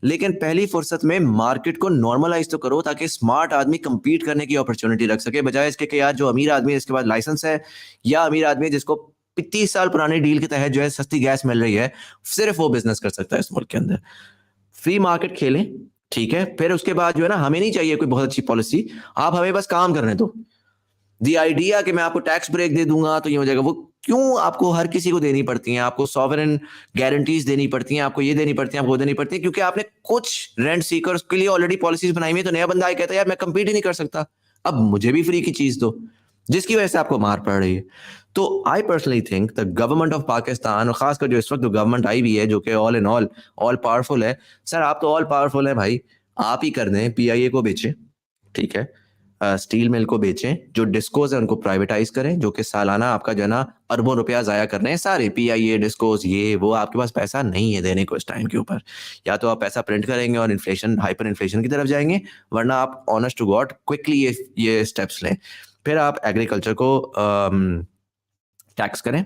लेकिन पहली फुर्सत में मार्केट को नॉर्मलाइज तो करो ताकि स्मार्ट आदमी कंपीट करने की अपॉर्चुनिटी रख सके, बजाय इसके कि यार जो अमीर आदमी है जिसके पास लाइसेंस है, या अमीर आदमी है जिसको 30 साल पुरानी डील के तहत जो है सस्ती गैस मिल रही है, सिर्फ वो बिजनेस कर सकता है इस मुल्क के अंदर. फ्री मार्केट खेलें, ठीक है, फिर उसके बाद जो है ना, हमें नहीं चाहिए कोई बहुत अच्छी पॉलिसी, आप हमें बस काम करने दो. दी आइडिया कि मैं आपको टैक्स ब्रेक दे दूंगा तो ये हो जाएगा, वो क्यों आपको हर किसी को देनी पड़ती हैं, आपको सॉवरेन गारंटीज देनी पड़ती हैं, आपको ये देनी पड़ती हैं, आपको देनी पड़ती है, क्योंकि आपने कुछ रेंट सीकर्स के लिए ऑलरेडी पॉलिसीज बनाई हुई है. तो नया बंदा आए कहता है यार मैं कंपीट ही नहीं कर सकता, अब मुझे भी फ्री की चीज दो, जिसकी वजह से आपको मार पड़ रही है. तो I personally think the government of Pakistan, और खासकर जो इस वक्त गवर्नमेंट आई हुई है जो कि ऑल इन ऑल पावरफुल है. सर आप तो ऑल पावरफुल है भाई, आप ही कर दें, पीआईए को बेचें, ठीक है, स्टील मिल को बेचें, जो डिस्कोज है उनको प्राइवेटाइज करें, जो कि सालाना आपका जो है ना अरबों रुपया जाया कर रहे हैं सारे पीआईए, डिस्कोज, ये वो. आपके पास पैसा नहीं है देने को इस टाइम के ऊपर, या तो आप पैसा प्रिंट करेंगे और इन्फ्लेशन, हाइपर इन्फ्लेशन की तरफ जाएंगे, वरना आप ऑनेस्ट टू गॉड क्विकली ये स्टेप्स लें. फिर आप एग्रीकल्चर को टैक्स करें.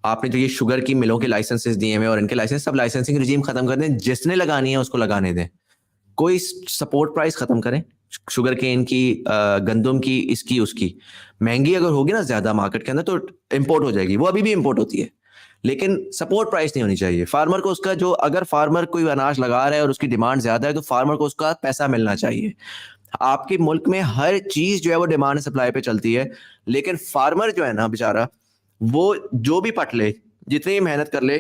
आपने जो ये शुगर की मिलों के लाइसेंसेस दिए हैं और इनके लाइसेंस, सब लाइसेंसिंग रिजीम खत्म कर दें, जिसने लगानी है उसको लगाने दें. कोई सपोर्ट प्राइस खत्म करें, शुगर केन की, गंदम की, इसकी उसकी महंगी अगर होगी ना ज्यादा मार्केट के अंदर तो इंपोर्ट हो जाएगी, वो अभी भी इंपोर्ट होती है, लेकिन सपोर्ट प्राइस नहीं होनी चाहिए फार्मर को उसका। जो अगर फार्मर कोई अनाज लगा रहा है और उसकी डिमांड ज्यादा है तो फार्मर को उसका पैसा मिलना चाहिए। आपके मुल्क में हर चीज जो है वो डिमांड सप्लाई पे चलती है, लेकिन फार्मर जो है ना बेचारा, वो जो भी पट ले, जितनी मेहनत कर ले,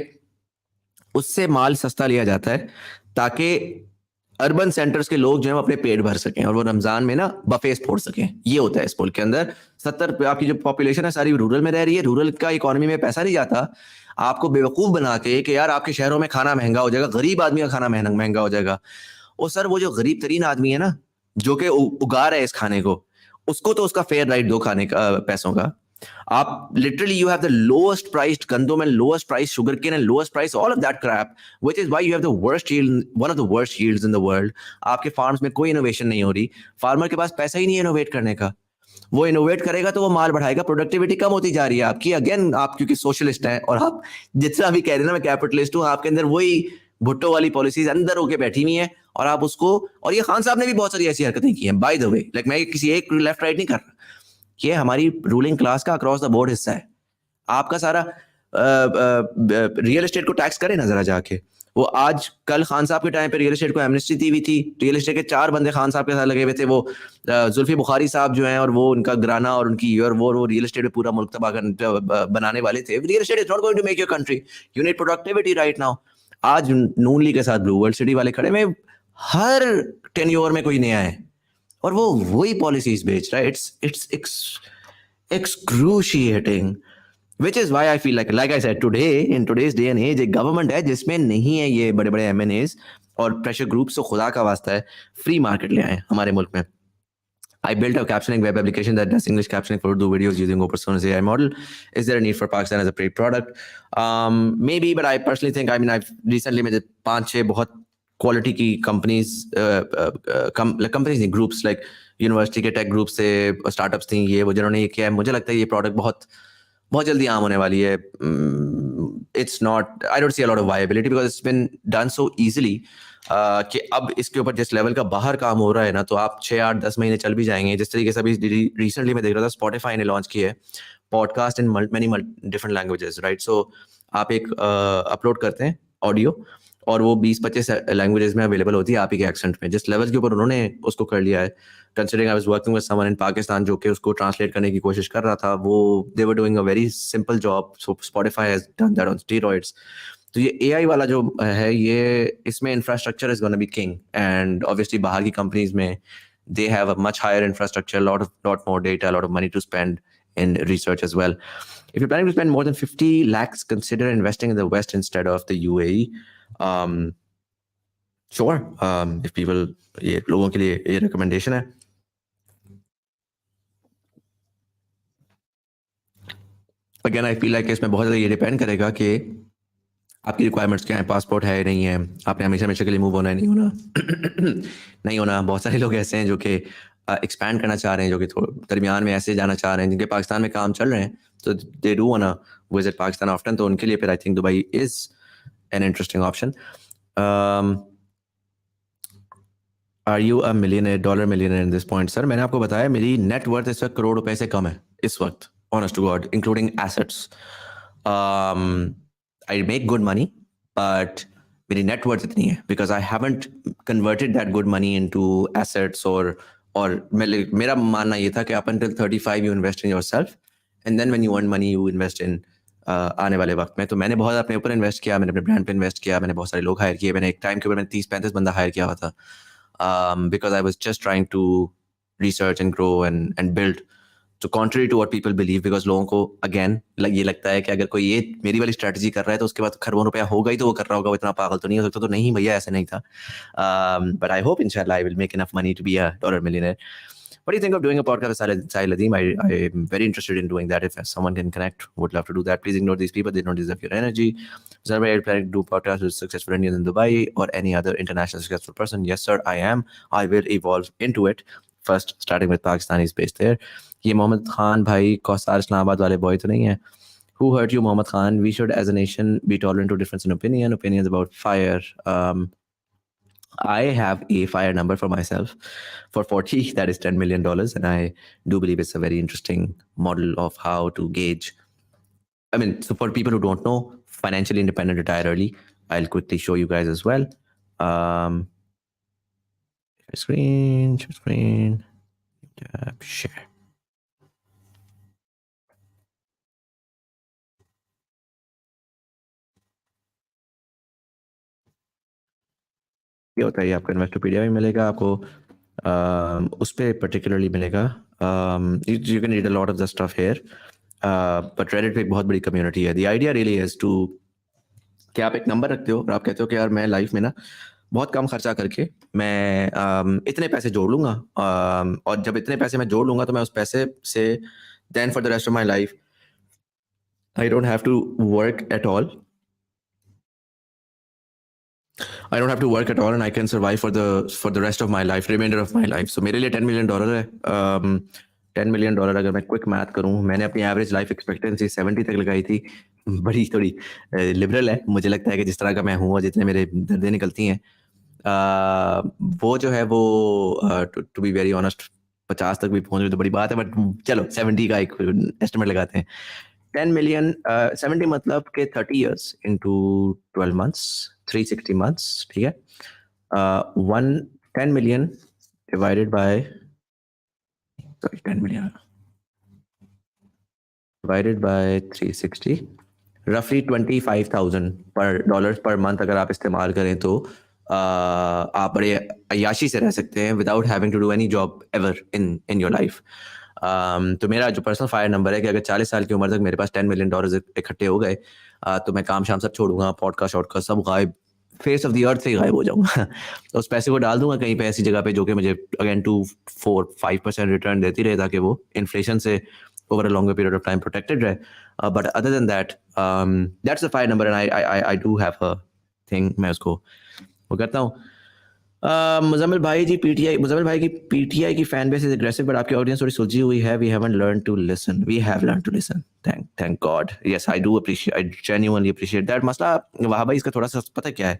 उससे माल सस्ता लिया जाता है ताकि अर्बन सेंटर्स के लोग जो है वो अपने पेट भर सकें और वो रमजान में ना बफेस फोड़ सकें। ये होता है इस मुल्क के अंदर। 70 आपकी जो पॉपुलेशन है सारी रूरल में रह रही है, रूरल का इकोनॉमी में पैसा नहीं जाता आपको बेवकूफ बना के कि यार आपके शहरों में खाना महंगा हो जाएगा, गरीब आदमी का खाना महंगा हो जाएगा। और सर वो जो गरीब तरीन आदमी है ना, जो कि उगा रहा है इस खाने को, उसको तो उसका फेयर राइट दो खाने का, पैसों का। आप literally you have the lowest priced गंदम and lowest price sugar cane and lowest price all of that crap, which is why you have the worst yield, one of the worst yields in the world. आपके फार्म्स में कोई इनोवेशन नहीं हो रही, फार्मर के पास पैसा ही नहीं है इनोवेट करने का। वो इनोवेट करेगा तो वो माल बढ़ाएगा, प्रोडक्टिविटी कम होती जा रही है आपकी। अगेन आप क्योंकि सोशलिस्ट हैं और आप जितना भी कह रहे हैं ना मैं कैपिटलिस्ट हूं, आपके अंदर वही भुट्टो वाली पॉलिसीज अंदर होके बैठी हुई हैं और आप उसको, और ये खान साहब ने भी बहुत सारी ऐसी हरकतें की हैं बाय द वे, लाइक मैं किसी एक लेफ्ट राइट नहीं कर रहा, ये हमारी रूलिंग क्लास का अक्रॉस द बोर्ड हिस्सा है। आपका सारा रियल एस्टेट को टैक्स करे ना जरा जाके। वो आज कल खान साहब के टाइम पे रियल एस्टेट को एमनेस्टी दी हुई थी, रियल एस्टेट के 4 बंदे खान साहब के साथ लगे हुए थे, वो जुल्फी बुखारी साहब जो हैं और वो उनका घराना और उनकी ईयर वो रियल एस्टेट में पूरा मुल्क तबाह बनाने वाले थे। Real estate is not going to make your country, you need productivity right now. आज नून लीग के साथ ब्लू वर्ल्ड सिटी वाले खड़े में, हर टेन्योर में कोई नया है और वो वही पॉलिसीज बेच रहा है। It's excruciating, which is why I feel like I said, today in today's day and age एक गवर्नमेंट है जिसमें नहीं है ये बड़े बड़े एमएनएस और प्रेशर ग्रुप्स, तो खुदा का वास्ता है फ्री मार्केट ले आए हमारे मुल्क में। I built a captioning web application that does English captioning for Urdu videos using OpenSource AI model. Is there a need for Pakistan as a paid product? Maybe, but I personally think, I mean, I've recently made 5-6 बहुत क्वालिटी की कंपनीज नहीं, ग्रुप्स लाइक यूनिवर्सिटी के टेक ग्रुप से स्टार्टअप्स थी ये वो, जिन्होंने ये किया है। मुझे लगता है ये प्रोडक्ट बहुत बहुत जल्दी आम होने वाली है। It's not, I don't see a lot of viability because it's been done so easily कि अब इसके ऊपर जिस लेवल का बाहर काम हो रहा है ना, तो आप 6-8-10 महीने चल भी जाएंगे। जिस तरीके से अभी रिसेंटली मैं देख रहा था स्पॉटिफाई ने लॉन्च किया है podcast in many different languages, right. So आप एक अपलोड करते हैं ऑडियो और वो 20-25 लैंग्वेजेस में अवेलेबल होती है आप ही के एक्सेंट में। जिस लेवल के ऊपर उन्होंने उसको कर लिया है, considering I was working with someone in Pakistan जो कि उसको ट्रांसलेट करने की कोशिश कर रहा था, वो they were doing a very simple job. So Spotify has done that on steroids. तो ये एआई वाला जो है, ये इसमें infrastructure is gonna be king, and obviously बाहर की कंपनीज में they have a much higher infrastructure, lot more data, a lot of money to spend in research as well. If you're planning to spend more than 50 lakhs, consider investing in the West instead of the UAE. Sure, if people, ये लोगों के लिए ये recommendation है। Again, I feel like इसमें बहुत ज़्यादा ये डिपेंड करेगा कि आपकी रिक्वायरमेंट्स क्या है, पासपोर्ट है नहीं है, आपने हमेशा के लिए मूव होना है नहीं होना नहीं होना। बहुत सारे लोग ऐसे हैं जो कि एक्सपैंड करना चाह रहे हैं, जो कि दरमियान में ऐसे जाना चाह रहे हैं जिनके पाकिस्तान में काम चल रहे हैं, तो they do wanna visit Pakistan often. तो उनके लिए फिर I think Dubai is an interesting option. Are you a millionaire, dollar millionaire in this point? Sir मैंने आपको बताया मेरी नेट वर्थ इस वक्त करोड़ रुपए से कम है इस वक्त, honest to God, including assets. I make good money, but मेरी net worth इतनी है because I haven't converted that good money into assets or मेरा मानना ये था कि up until 35 you invest in yourself and then when you earn money you invest in आने वाले वक्त में। तो मैंने बहुत अपने ऊपर इन्वेस्ट किया, मैंने अपने ब्रांड पे इन्वेस्ट किया, मैंने बहुत सारे लोग हायर किए। मैंने एक टाइम के ऊपर मैंने 30-35 बंदा हायर किया हुआ था because I was just trying to research and grow and build. तो contrary to what people believe, because लोगों को again ये लगता है कि अगर कोई ये मेरी वाली स्ट्रैटेजी कर रहा है तो उसके बाद खरबों रुपया होगा ही, तो वो कर रहा होगा, वो इतना पागल तो नहीं हो सकता। तो नहीं भैया, ऐसा नहीं था। But I hope inshallah I will make enough money to be a dollar millionaire. What do you think of doing a podcast with Sahil Adeem? I'm very interested in doing that. If someone can connect, would love to do that. Please ignore these people. They don't deserve your energy. Sir, are you planning to do podcasts with successful Indians in Dubai or any other international successful person? Yes, sir, I am. I will evolve into it. First, starting with Pakistanis based there. ये मोहम्मद खान भाई कौसार इस्लामाबाद वाले बॉय तो नहीं है? Who hurt you, Mohammed Khan? We should, as a nation, be tolerant to difference in opinions about fire. I have a fire number for myself for 40. That is $10 million. And I do believe it's a very interesting model of how to gauge. I mean, so for people who don't know, financially independent, retire early. I'll quickly show you guys as well. Share screen, tap, share. ये होता है, आपको इन्वेस्टोपीडिया में मिलेगा, आपको उस पर पर्टिकुलरली मिलेगा. You can read a lot of the stuff here, but Reddit पे एक बहुत बड़ी कम्युनिटी है. The idea really is to कि आप एक नंबर रखते हो और आप कहते हो कि यार मैं लाइफ में ना बहुत कम खर्चा करके मैं इतने पैसे जोड़ लूंगा, और जब इतने पैसे मैं जोड़ लूंगा तो मैं उस पैसे से then for the rest of my life I don't have to work at all. I don't have to work at all and I can survive for the rest of my life, remainder of my life. So मेरे लिए $10 million है. $10 million अगर मैं क्विक मैथ करूं, मैंने अपनी एवरेज लाइफ एक्सपेक्टेंसी 70 तक लगाई थी. बड़ी थोड़ी लिबरल है, मुझे लगता है कि जिस तरह का मैं हूं और जितने मेरे दर्दें निकलती हैं, वो जो है वो टू बी वेरी ऑनेस्ट 50 तक भी पहुंच गई तो बड़ी बात है, बट चलो 70 का एक एस्टिमेट लगाते हैं. 10 million, 70 मतलब के 30 years into 12 months, 360 months, ठीक है. 10 million divided by 10 million divided by 360, roughly $25,000 per month अगर आप इस्तेमाल करें तो आप बड़े अय्याशी से रह सकते हैं without having to do any job ever in your life. तो मेरा जो पर्सनल फायर नंबर है कि अगर 40 साल की उम्र तक मेरे पास $10 million इकट्ठे हो गए, तो मैं काम शाम सब छोड़ूंगा, पॉडकास्ट शॉडकास्ट सब गायब, फेस ऑफ द अर्थ से गायब हो जाऊंगा. तो उस पैसे को डाल दूंगा कहीं पे ऐसी जगह पे जो कि मुझे अगेन 2-4-5% रिटर्न देती रहे, ताकि वो इन्फ्लेशन से over a longer period of time protected रहे. But other than that, that's the fire number and I do have a thing, मैं उसको वो करता हूँ. मुजम्मिल भाई की पीटीआई की fan base is aggressive, but आपकी ऑडियंस थोड़ी सुलझी हुई है. We haven't learn to listen. We have learn to listen. Thank God. Yes, I do appreciate, I genuinely appreciate that. मसला वहाँ भाई इसका थोड़ा सा पता क्या है,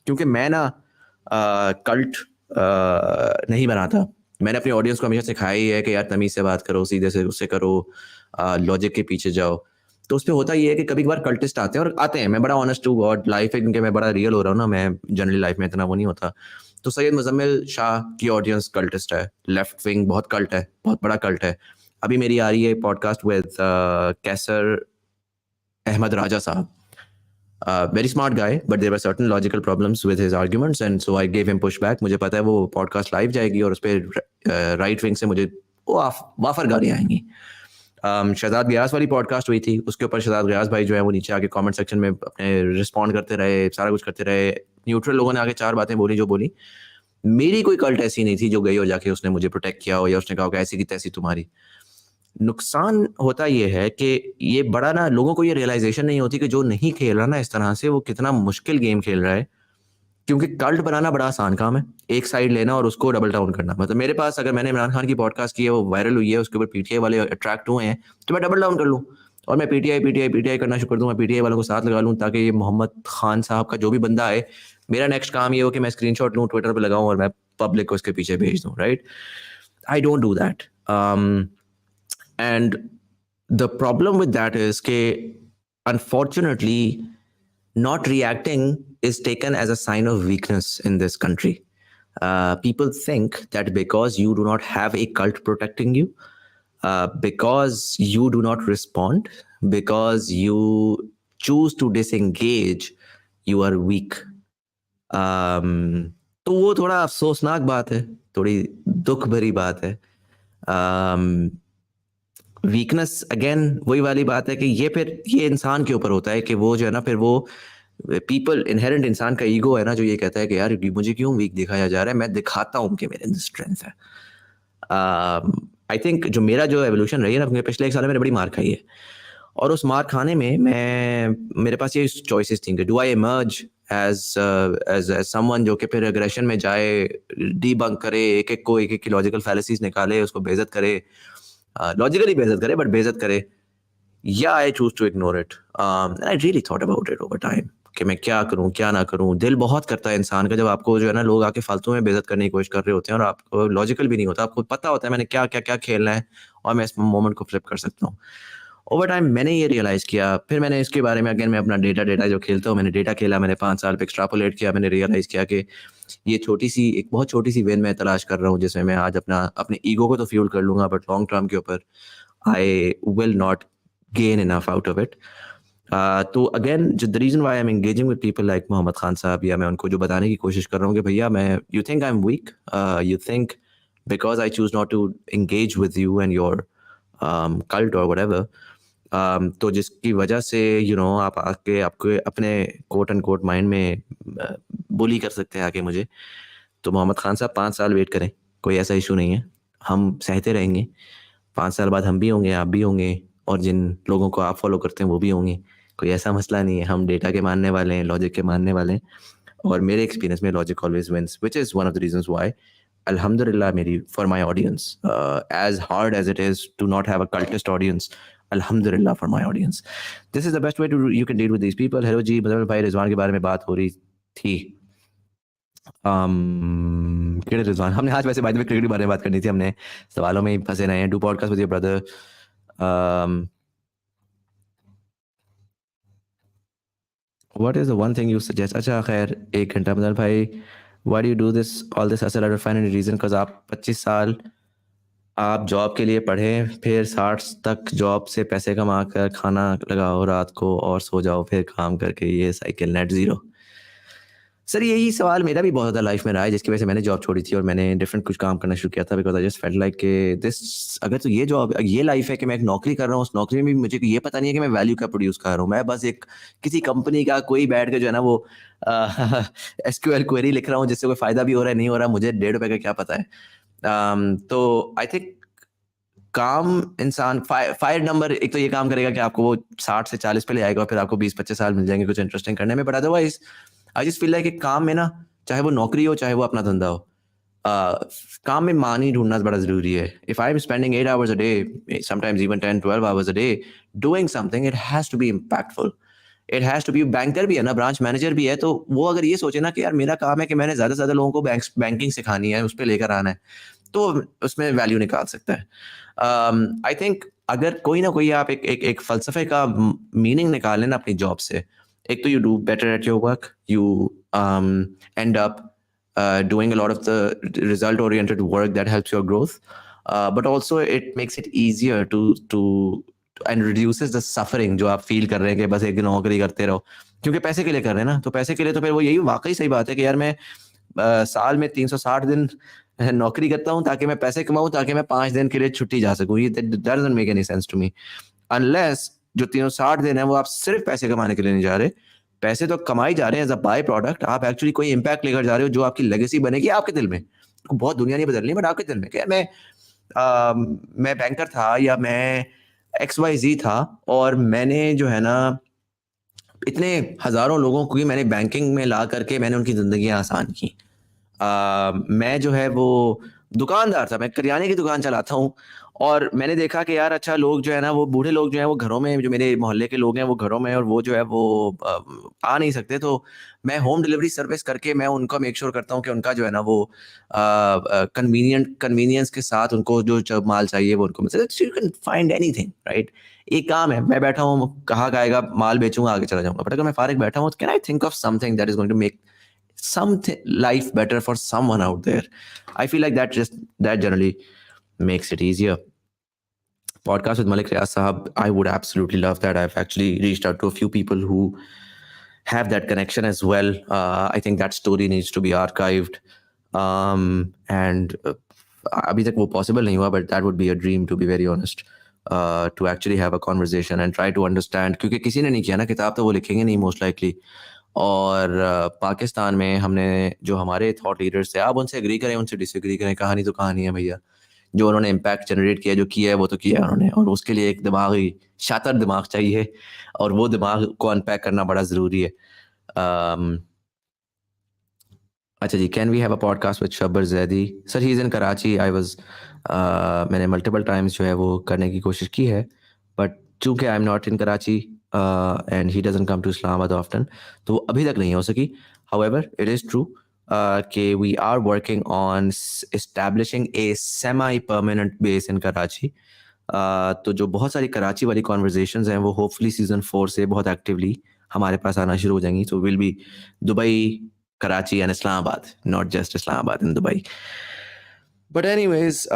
क्योंकि मैं ना कल्ट नहीं बनाता. मैंने अपनी ऑडियंस को हमेशा सिखाया ही है कि यार तमीज से बात करो, सीधे से उससे करो, लॉजिक के पीछे जाओ. तो उस पर होता ये है कि कभी कभार कल्टिस्ट आते हैं और आते हैं. मैं बड़ा ऑनेस्ट टू गॉड लाइफ है, क्योंकि मैं बड़ा रियल हो रहा हूँ ना, मैं जनरली लाइफ में इतना वो नहीं होता. तो सैयद मुजम्मिल शाह की ऑडियंस कल्टिस्ट है, लेफ्ट विंग बहुत कल्ट है, बहुत बड़ा कल्ट है. अभी मेरी आ रही है पॉडकास्ट विद कैसर अहमद राजा साहब. Very smart guy, but there were certain logical problems with his arguments, and so I gave him pushback. मुझे पता है वो पॉडकास्ट लाइव जाएगी और उस पर राइट विंग से मुझे वाफर गालियाँ आएंगी. शहजाद गयास वाली पॉडकास्ट हुई थी, उसके ऊपर शहजाद गयास भाई जो है वो नीचे आके कमेंट सेक्शन में अपने रिस्पॉन्ड करते रहे, सारा कुछ करते रहे. न्यूट्रल लोगों ने आके 4 बातें बोली जो बोली. मेरी कोई कल्ट ऐसी नहीं थी जो गई और जाके उसने मुझे प्रोटेक्ट किया हो या उसने कहा कि ऐसी की तैसी तुम्हारी. नुकसान होता ये है कि ये बड़ा ना, लोगों को ये रियलाइजेशन नहीं होती कि जो नहीं खेल रहा ना इस तरह से, वो कितना मुश्किल गेम खेल रहा है. क्योंकि कल्ट बनाना बड़ा आसान काम है, एक साइड लेना और उसको डबल डाउन करना. मतलब मेरे पास अगर मैंने इमरान खान की पॉडकास्ट की है, वो वायरल हुई है, उसके ऊपर पीटीआई वाले अट्रैक्ट हुए हैं, तो मैं डबल डाउन कर लूँ और मैं पीटीआई करना शुरू कर दूँ, मैं पीटीआई वालों को साथ लगा लूँ, ताकि ये मोहम्मद खान साहब का जो भी बंदा है, मेरा नेक्स्ट काम ये हो कि मैं स्क्रीनशॉट लूँ, ट्विटर पर लगाऊँ और मैं पब्लिक को इसके पीछे भेज दूँ. Right, I don't do that. And the problem with that is that unfortunately not reacting is taken as a sign of weakness in this country. People think that because you do not have a cult protecting you, because you do not respond, because you choose to disengage, you are weak. तो वो थोड़ा अफसोसनाक बात है, थोड़ी दुख भरी बात है. वीकनेस अगेन वही वाली बात है कि ये इंसान के ऊपर होता है कि वो जो है ना, फिर वो पीपल इनहेरेंट इंसान का ईगो है ना, जो ये कहता है कि यार मुझे क्यों वीक दिखाया जा रहा है, मैं दिखाता हूँ कि मेरे अंदर स्ट्रेंथ है. आई थिंक जो मेरा जो एवोल्यूशन रही है ना, पिछले 1 साल में मैंने बड़ी मार खाई है, और उस मार खाने में मेरे पास ये चॉइसेस थी कि do I emerge as someone जो कि फिर एग्रेशन में जाए, डीबंक करे, एक की लॉजिकल फैलेसीज निकाले, उसको बेइज्जत करे, लॉजिकली बेइज्जत करे, बट बेइज्जत करे, या I choose to ignore it. And I really thought about it over time. कि मैं क्या करूं क्या ना करूं। दिल बहुत करता है इंसान का जब आपको जो है ना लोग आके फालतू में बेइज्जत करने की कोशिश कर रहे होते हैं और आपको लॉजिकल भी नहीं होता, आपको पता होता है मैंने क्या क्या क्या खेलना है और मैं इस मोमेंट को फ्लिप कर सकता हूँ। ओवर टाइम मैंने ये रियलाइज़ किया, फिर मैंने इसके बारे में अगेन मैं अपना डेटा जो खेलता हूँ, मैंने डेटा खेला, मैंने 5 साल पे एक्सट्रापोलेट किया, मैंने रियलाइज़ किया कि ये एक बहुत छोटी-सी वेन मैं तलाश कर रहा हूँ जिसमें मैं आज अपने ईगो को तो फ्यूल कर लूँगा बट लॉन्ग टर्म के ऊपर I will not gain enough out of it. तो again the reason why I am engaging with people like Mohammad Khan साहब, या मैं उनको जो बताने की कोशिश कर रहा हूँ कि भैया मैं you think I am weak, you think because I choose not to engage with you and your cult और व्हाटएवर, तो जिसकी वजह से आप आके आपके अपने कोट एंड कोट माइंड में बुली कर सकते हैं आके मुझे। तो मोहम्मद खान साहब 5 साल वेट करें, कोई ऐसा इशू नहीं है, हम सहते रहेंगे। 5 साल बाद हम भी होंगे, आप भी होंगे और जिन लोगों को आप फॉलो करते हैं वो भी होंगे, कोई ऐसा मसला नहीं है। हम डेटा के मानने वाले हैं, लॉजिक के मानने वाले हैं और मेरे एक्सपीरियंस में logic always wins, which is one of the reasons why अल्हम्दुलिल्लाह मेरी for my audience, as hard as it is to not have a cultist audience, अल्हम्दुलिल्लाह for my audience this is the best way to you can deal with these people. Hello जी, मतलब भाई रिजवान के बारे में बात हो रही थी। केड़े रिजवान, हमने आज वैसे बाय द वे क्रिकेट के बारे में बात करनी थी, हमने सवालों में ही फंसे रहे हैं। Do podcast with your brother, what is the one thing you suggest. अच्छा खैर 1 घंटा मतलब भाई, why do you do this all this hustle, I don't find any reason, because आप 25 साल आप जॉब के लिए पढ़े, फिर 60 तक जॉब से पैसे कमा कर खाना लगाओ रात को और सो जाओ फिर काम करके, ये साइकिल नेट जीरो। सर यही सवाल मेरा भी बहुत ज़्यादा लाइफ में रहा है, जिसकी वजह से मैंने जॉब छोड़ी थी और मैंने डिफरेंट कुछ काम करना शुरू किया था, because I just felt like कि दिस, अगर तो ये जॉब ये लाइफ है कि मैं एक नौकरी कर रहा हूँ, उस नौकरी में भी मुझे ये पता नहीं है कि मैं वैल्यू क्या प्रोड्यूस कर रहा हूँ। मैं बस एक किसी कंपनी का कोई बैठ के जो है ना वो एसक्यूएल क्वेरी लिख रहा हूँ जिससे कोई फायदा भी हो रहा है नहीं हो रहा, मुझे ₹1.5 का क्या पता है। तो आई थिंक काम इंसान फायर नंबर एक तो ये काम करेगा कि आपको वो 60 से 40 पे ले आएगा और फिर आपको 20-25 साल मिल जाएंगे कुछ इंटरेस्टिंग करने में, but otherwise I just feel like एक काम में ना, चाहे वो नौकरी हो चाहे वो अपना धंधा हो, काम में मानी ढूंढना बड़ा जरूरी है। If I am spending 8 hours a day, sometimes even 10-12 hours a day doing something, it has to be impactful, it has to be. Banker भी है ना, ब्रांच मैनेजर भी है, तो वो अगर ये सोचे ना कि यार मेरा काम है कि मैंने ज्यादा से ज्यादा लोगों को बैंकिंग सिखानी है, उस पर लेकर आना है, तो उसमें वैल्यू निकाल सकता है। आई थिंक अगर कोई ना कोई आप एक फलसफे का मीनिंग निकालें ना अपनी जॉब से, एक तो you do better at your work, you and up doing a lot of the result oriented work that helps your growth, but also it makes it easier to and reduces the suffering जो आप फील कर रहे हैं कि बस एक नौकरी करते रहो, क्योंकि पैसे के लिए कर रहे हैं ना, तो पैसे के लिए तो फिर वो यही वाकई सही बात है कि यार मैं साल में 360 दिन नौकरी करता हूँ ताकि मैं पैसे कमाऊँ, ताकि मैं 5 दिन के लिए छुट्टी जा सकूँ। ये doesn't make any sense to me unless जो 360 दिन है वो आप सिर्फ पैसे कमाने के लिए नहीं जा रहे, पैसे तो कमाई जा रहे हैं एज अ बाय प्रोडक्ट, आप एक्चुअली कोई इंपैक्ट लेकर जा रहे हो जो आपकी लेगेसी बनेगी आपके दिल में। बहुत दुनिया नहीं बदलनी बट आपके दिल में, क्या मैं बैंकर था या मैं XYZ था और मैंने जो है ना इतने हजारों लोगों को मैंने बैंकिंग में ला करके मैंने उनकी जिंदगी आसान की। मैं जो है वो दुकानदार था, मैं करियाने की दुकान चलाता हूँ और मैंने देखा कि यार अच्छा लोग जो है ना वो बूढ़े लोग जो है वो घरों में, जो मेरे मोहल्ले के लोग हैं वो घरों में, और वो जो है वो आ नहीं सकते, तो मैं होम डिलीवरी सर्विस करके मैं उनका मेक श्योर करता हूँ कि उनका जो है ना वो कन्वीनियंस के साथ उनको जो माल चाहिए वो उनको मिल सके। You can find anything, right. एक काम है, मैं बैठा हूँ कहाँ आएगा माल बेचूंगा आगे चला जाऊंगा, बट अगर मैं फारिग बैठा हूँ, can I think of something that is going to make something life better for someone out there? I feel like that generally makes it easier. Podcast with Malik Riaz Sahab, I would absolutely love that. I've actually reached out to a few people who have that connection as well. I think that story needs to be archived, and abhi tak wo possible nahi hua, but that would be a dream, to be very honest, to actually have a conversation and try to understand, क्योंकि किसी ने नहीं किया ना, किताब तो वो लिखेंगे नहीं मोस्ट लाइकली। और पाकिस्तान में हमने जो हमारे थॉट लीडर्स थे, आप उनसे एग्री करें उनसे डिसएग्री करें, कहानी तो कहानी है भैया, जो उन्होंने इम्पैक्ट जनरेट किया, जो किया है वो तो किया है उन्होंने, और उसके लिए एक दिमागी शातर दिमाग चाहिए और वो दिमाग को अनपैक करना बड़ा ज़रूरी है। अच्छा जी, can we have a podcast with Shabbar Zaidi? Sir he is in Karachi. मैंने मल्टीपल टाइम्स जो है वो करने की कोशिश की है, बट चूंकि आई am not in Karachi, and he doesn't come to Islamabad often. तो अभी तक नहीं हो सकी. However, it is true कि we are working on establishing a semi-permanent base in Karachi. तो जो बहुत सारी कराची वाली कॉन्वर्जेशंस हैं वो होपफुली सीजन 4 से बहुत एक्टिवली हमारे पास आना शुरू हो जाएंगी. So will be Dubai, Karachi and Islamabad, not just Islamabad and Dubai. But anyways,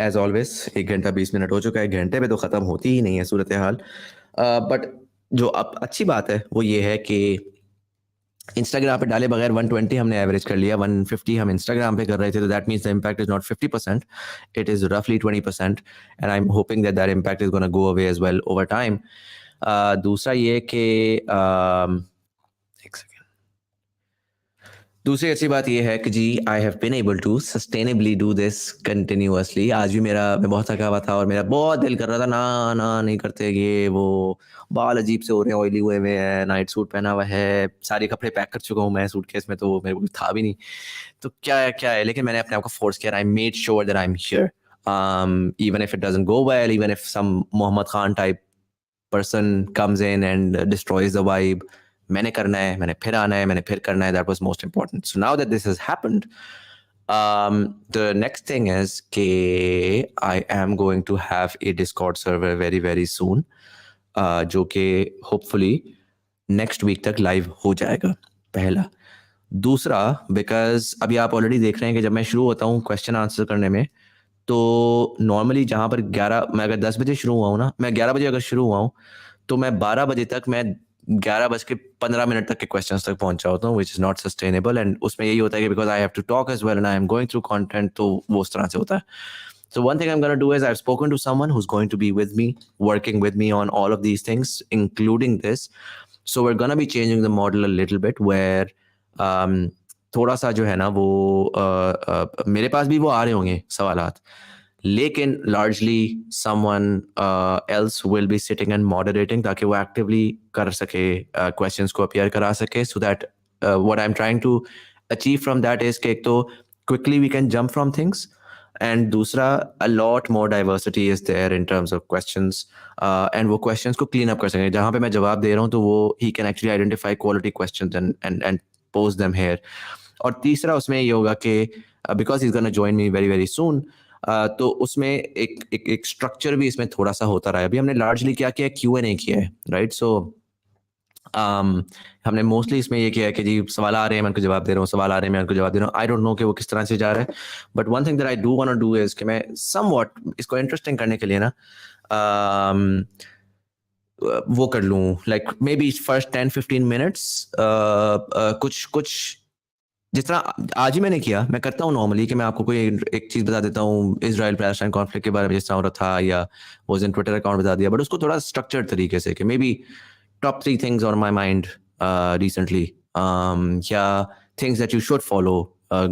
as always 1 घंटा 20 मिनट हो चुका है. घंटे पे तो ख़त्म होती ही नहीं है सूरत हाल. बट जो अब अच्छी बात है वो ये है कि इंस्टाग्राम पे डाले बगैर 120 हमने एवरेज कर लिया. 150 हम इंस्टाग्राम पे कर रहे थे. तो that means the impact is not 50%, it is रफली 20%, and I am hoping that impact is gonna go away as well over time. दूसरा ये कि एक सेकेंड, दूसरी अच्छी बात ये है कि जी I have been able to sustainably do this continuously. आज भी मैं बहुत थका हुआ था और मेरा बहुत दिल कर रहा था, ना नहीं करते ये वो, बाल अजीब से हो रहे हैं, ऑयली हुए हुए हैं, नाइट सूट पहना हुआ है, सारे कपड़े पैक कर चुका हूँ मैं सूटकेस में, तो मेरे को था भी नहीं. तो क्या है, लेकिन मैंने अपने आप को फोर्स किया. I made sure that I am here, even if it doesn't go well, even if some Mohammad Khan type person comes in and destroys the vibe. मैंने करना है, मैंने फिर आना है, मैंने फिर करना है. That was most important. So now that this has happened, the next thing is कि I am going to have a Discord server very very soon, जो कि hopefully next week तक live हो जाएगा. पहला. दूसरा, because अभी आप already देख रहे हैं कि जब मैं शुरू होता हूँ question answer करने में, तो नॉर्मली जहाँ पर 11, मैं अगर 10 बजे शुरू हुआ हूँ ना, मैं 11 बजे अगर शुरू हुआ हूँ तो मैं 12 बजे तक, मैं 11:15 तक के क्वेश्चंस तक पहुंचा होता हूँ, which is not sustainable. And उसमें यही होता है कि because I have to talk as well and I am going through content, तो वो उस तरह से होता है. So one thing I'm going to do is I've spoken to someone who's going to be with me, working with me on all of these things, including this. So we're going to be changing the model a little bit where थोड़ा सा जो है ना वो मेरे पास भी वो आ रहे होंगे सवालात, लेकिन largely someone else will be sitting and moderating ताकि वो actively कर सके questions को appear करा सके. So that what I'm trying to achieve from that is कि एक तो quickly we can jump from things, and दूसरा a lot more diversity is there in terms of questions, and वो questions को clean up कर सकें. जहाँ पे मैं जवाब दे रहा हूँ तो वो he can actually identify quality questions and pose them here. और तीसरा उसमें ये होगा कि because he's gonna join me very very soon, तो उसमें एक स्ट्रक्चर भी इसमें थोड़ा सा होता रहा है. अभी हमने लार्जली क्या किया है, Q&A किया है, राइट. सो हमने मोस्टली इसमें ये किया है कि जी सवाल आ रहे हैं, मैं उनको जवाब दे रहा हूँ, सवाल आ रहे हैं, मैं उनको जवाब दे रहा हूँ. आई डोंट नो कि वो किस तरह से जा रहा है, but one thing that I do want to do is कि मैं समवॉट इसको इंटरेस्टिंग करने के लिए ना वो कर लूँ, like may be first 10-15 minutes कुछ जिस तरह आज ही मैंने किया, मैं करता हूँ नॉर्मली कि मैं आपको कोई एक चीज़ बता देता हूँ इजराइल पैलेस्टाइन कॉन्फ्लिक्ट के बारे में जिस तरह हो रहा था, या वो इन ट्विटर अकाउंट बता दिया, बट उसको थोड़ा स्ट्रक्चर्ड तरीके से कि may be top 3 things on my mind recently, या things that you should follow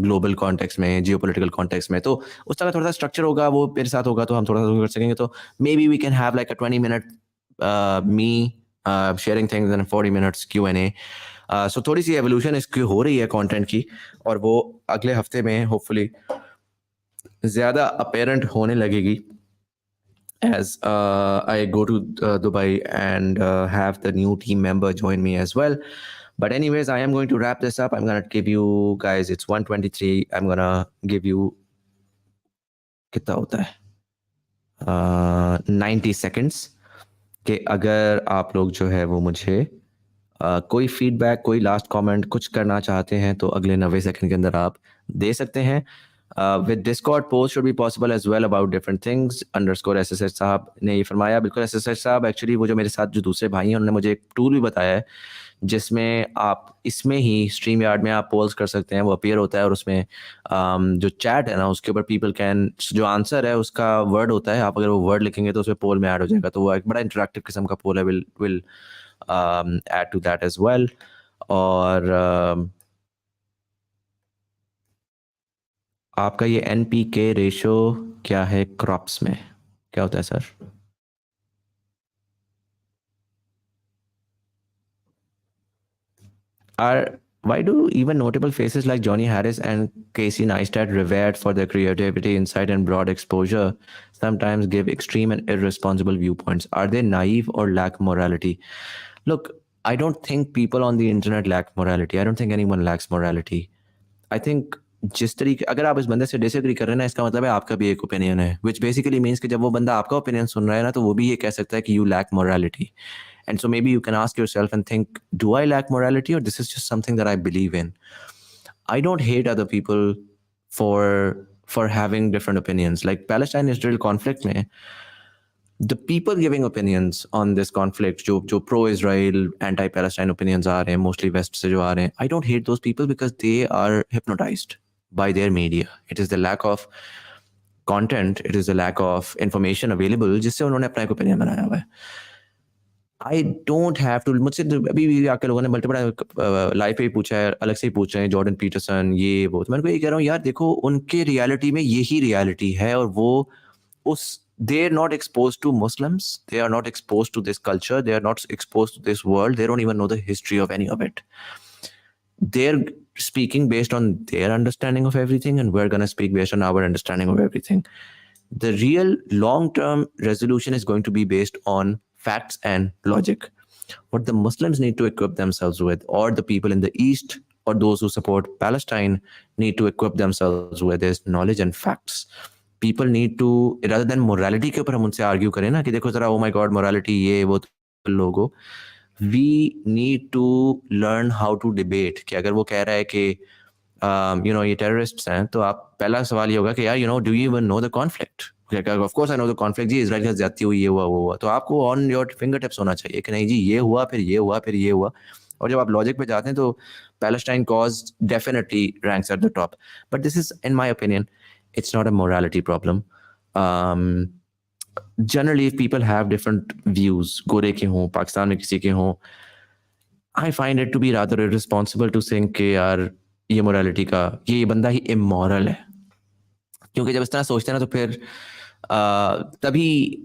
global context में, geopolitical context में. तो उस तरह थोड़ा सा स्ट्रक्चर होगा, वो मेरे साथ होगा तो हम थोड़ा सा कर सकेंगे. तो maybe we can have like a 20-minute me sharing things and 40 minutes Q&A. So थोड़ी सी evolution इसकी हो रही है content की, और वो अगले हफ्ते में hopefully ज़्यादा apparent होने लगेगी as I go to Dubai and have the new team member join me as well. But anyways, I am going to wrap this up. I'm going to give you guys, it's 1:23. I'm going to give you कितना होता है 90 seconds कि अगर आप लोग जो है वो मुझे कोई फीडबैक, कोई लास्ट कमेंट कुछ करना चाहते हैं तो अगले 90 सेकंड के अंदर आप दे सकते हैं. With Discord post should be possible as well about different things. _SSH साहब ने ये फरमाया. बिल्कुल SSH साहब, एक्चुअली वो जो मेरे साथ जो दूसरे भाई हैं उन्होंने मुझे एक टूल भी बताया है जिसमें आप इसमें ही स्ट्रीम यार्ड में आप पोल्स कर सकते हैं, वो अपीयर होता है, और उसमें जो चैट है ना उसके ऊपर पीपल कैन, जो आंसर है उसका वर्ड होता है, आप अगर वो वर्ड लिखेंगे तो उसमें पोल में ऐड हो जाएगा. तो वो एक बड़ा इंटरेक्टिव किस्म का पोल है. Will add to that as well. और आपका ये NPK रेशो क्या है क्रॉप्स में, क्या होता है sir? Why do even notable faces like Johnny Harris and Casey Neistat, revered for their creativity, insight, and broad exposure, sometimes give extreme and irresponsible viewpoints? Are they naive or lack morality? Look, I don't think people on the internet lack morality. I don't think anyone lacks morality. I think जिस तरीके अगर आप इस बंदे से डिसएग्री कर रहे हैं ना, इसका मतलब है आपका भी एक ओपिनियन है, which basically means कि जब वो बंदा आपका ओपिनियन सुन रहा है ना, तो वो भी ये कह सकता है कि you lack morality. And so maybe you can ask yourself and think, do I lack morality, or this is just something that I believe in? I don't hate other people for having different opinions. Like Palestine-Israel conflict में, the people giving opinions on this conflict, जो pro-Israel, anti-Palestine opinions आ रहे हैं, mostly West से जो आ रहे हैं, I don't hate those people because they are hypnotized by their media. It is the lack of content, it is the lack of information available जिससे उन्होंने अपना एक opinion बनाया हुआ है. I don't have to. मुझसे अभी भी आके लोगों ने मल्टीपल लाइव पे ही पूछा है, अलग से ही पूछ रहे हैं, जॉर्डन पीटरसन ये वो. तो मैं उनको ये कह रहा हूँ यार देखो, उनके रियलिटी में यही रियलिटी है, और वो उस they are not exposed to Muslims, they are not exposed to this culture, they are not exposed to this world, they don't even know the history of any of it. They're speaking based on their understanding of everything, and we're going to speak based on our understanding of everything. The real long-term resolution is going to be based on facts and logic. What the Muslims need to equip themselves with, or the people in the East, or those who support Palestine need to equip themselves with, is knowledge and facts. People need to, rather than morality के ऊपर हम उनसे argue करें ना कि देखो जरा, oh my god, morality ये वो लोगो, we need to learn how to debate. कि अगर वो कह रहा है कि you know ये terrorists हैं, तो आप पहला सवाल ये होगा कि यार, you know, do you even know the conflict? Of course I know the conflict ji, Israel के साथ ज्यादती हुई, ये हुआ वो हुआ. तो आपको on your fingertips होना चाहिए कि नहीं जी, ये हुआ, फिर ये हुआ, फिर ये हुआ. और जब आप लॉजिक पे जाते हैं तो Palestine cause definitely ranks at the top. But this is, in my opinion, it's not a morality problem. Generally, if people have different views, गोरे के हों, पाकिस्तान में किसी के हों, I find it to be rather irresponsible to think कि यार ये morality का, ये बंदा ही immoral है. क्योंकि जब इस तरह सोचते हैं ना, तो फिर तभी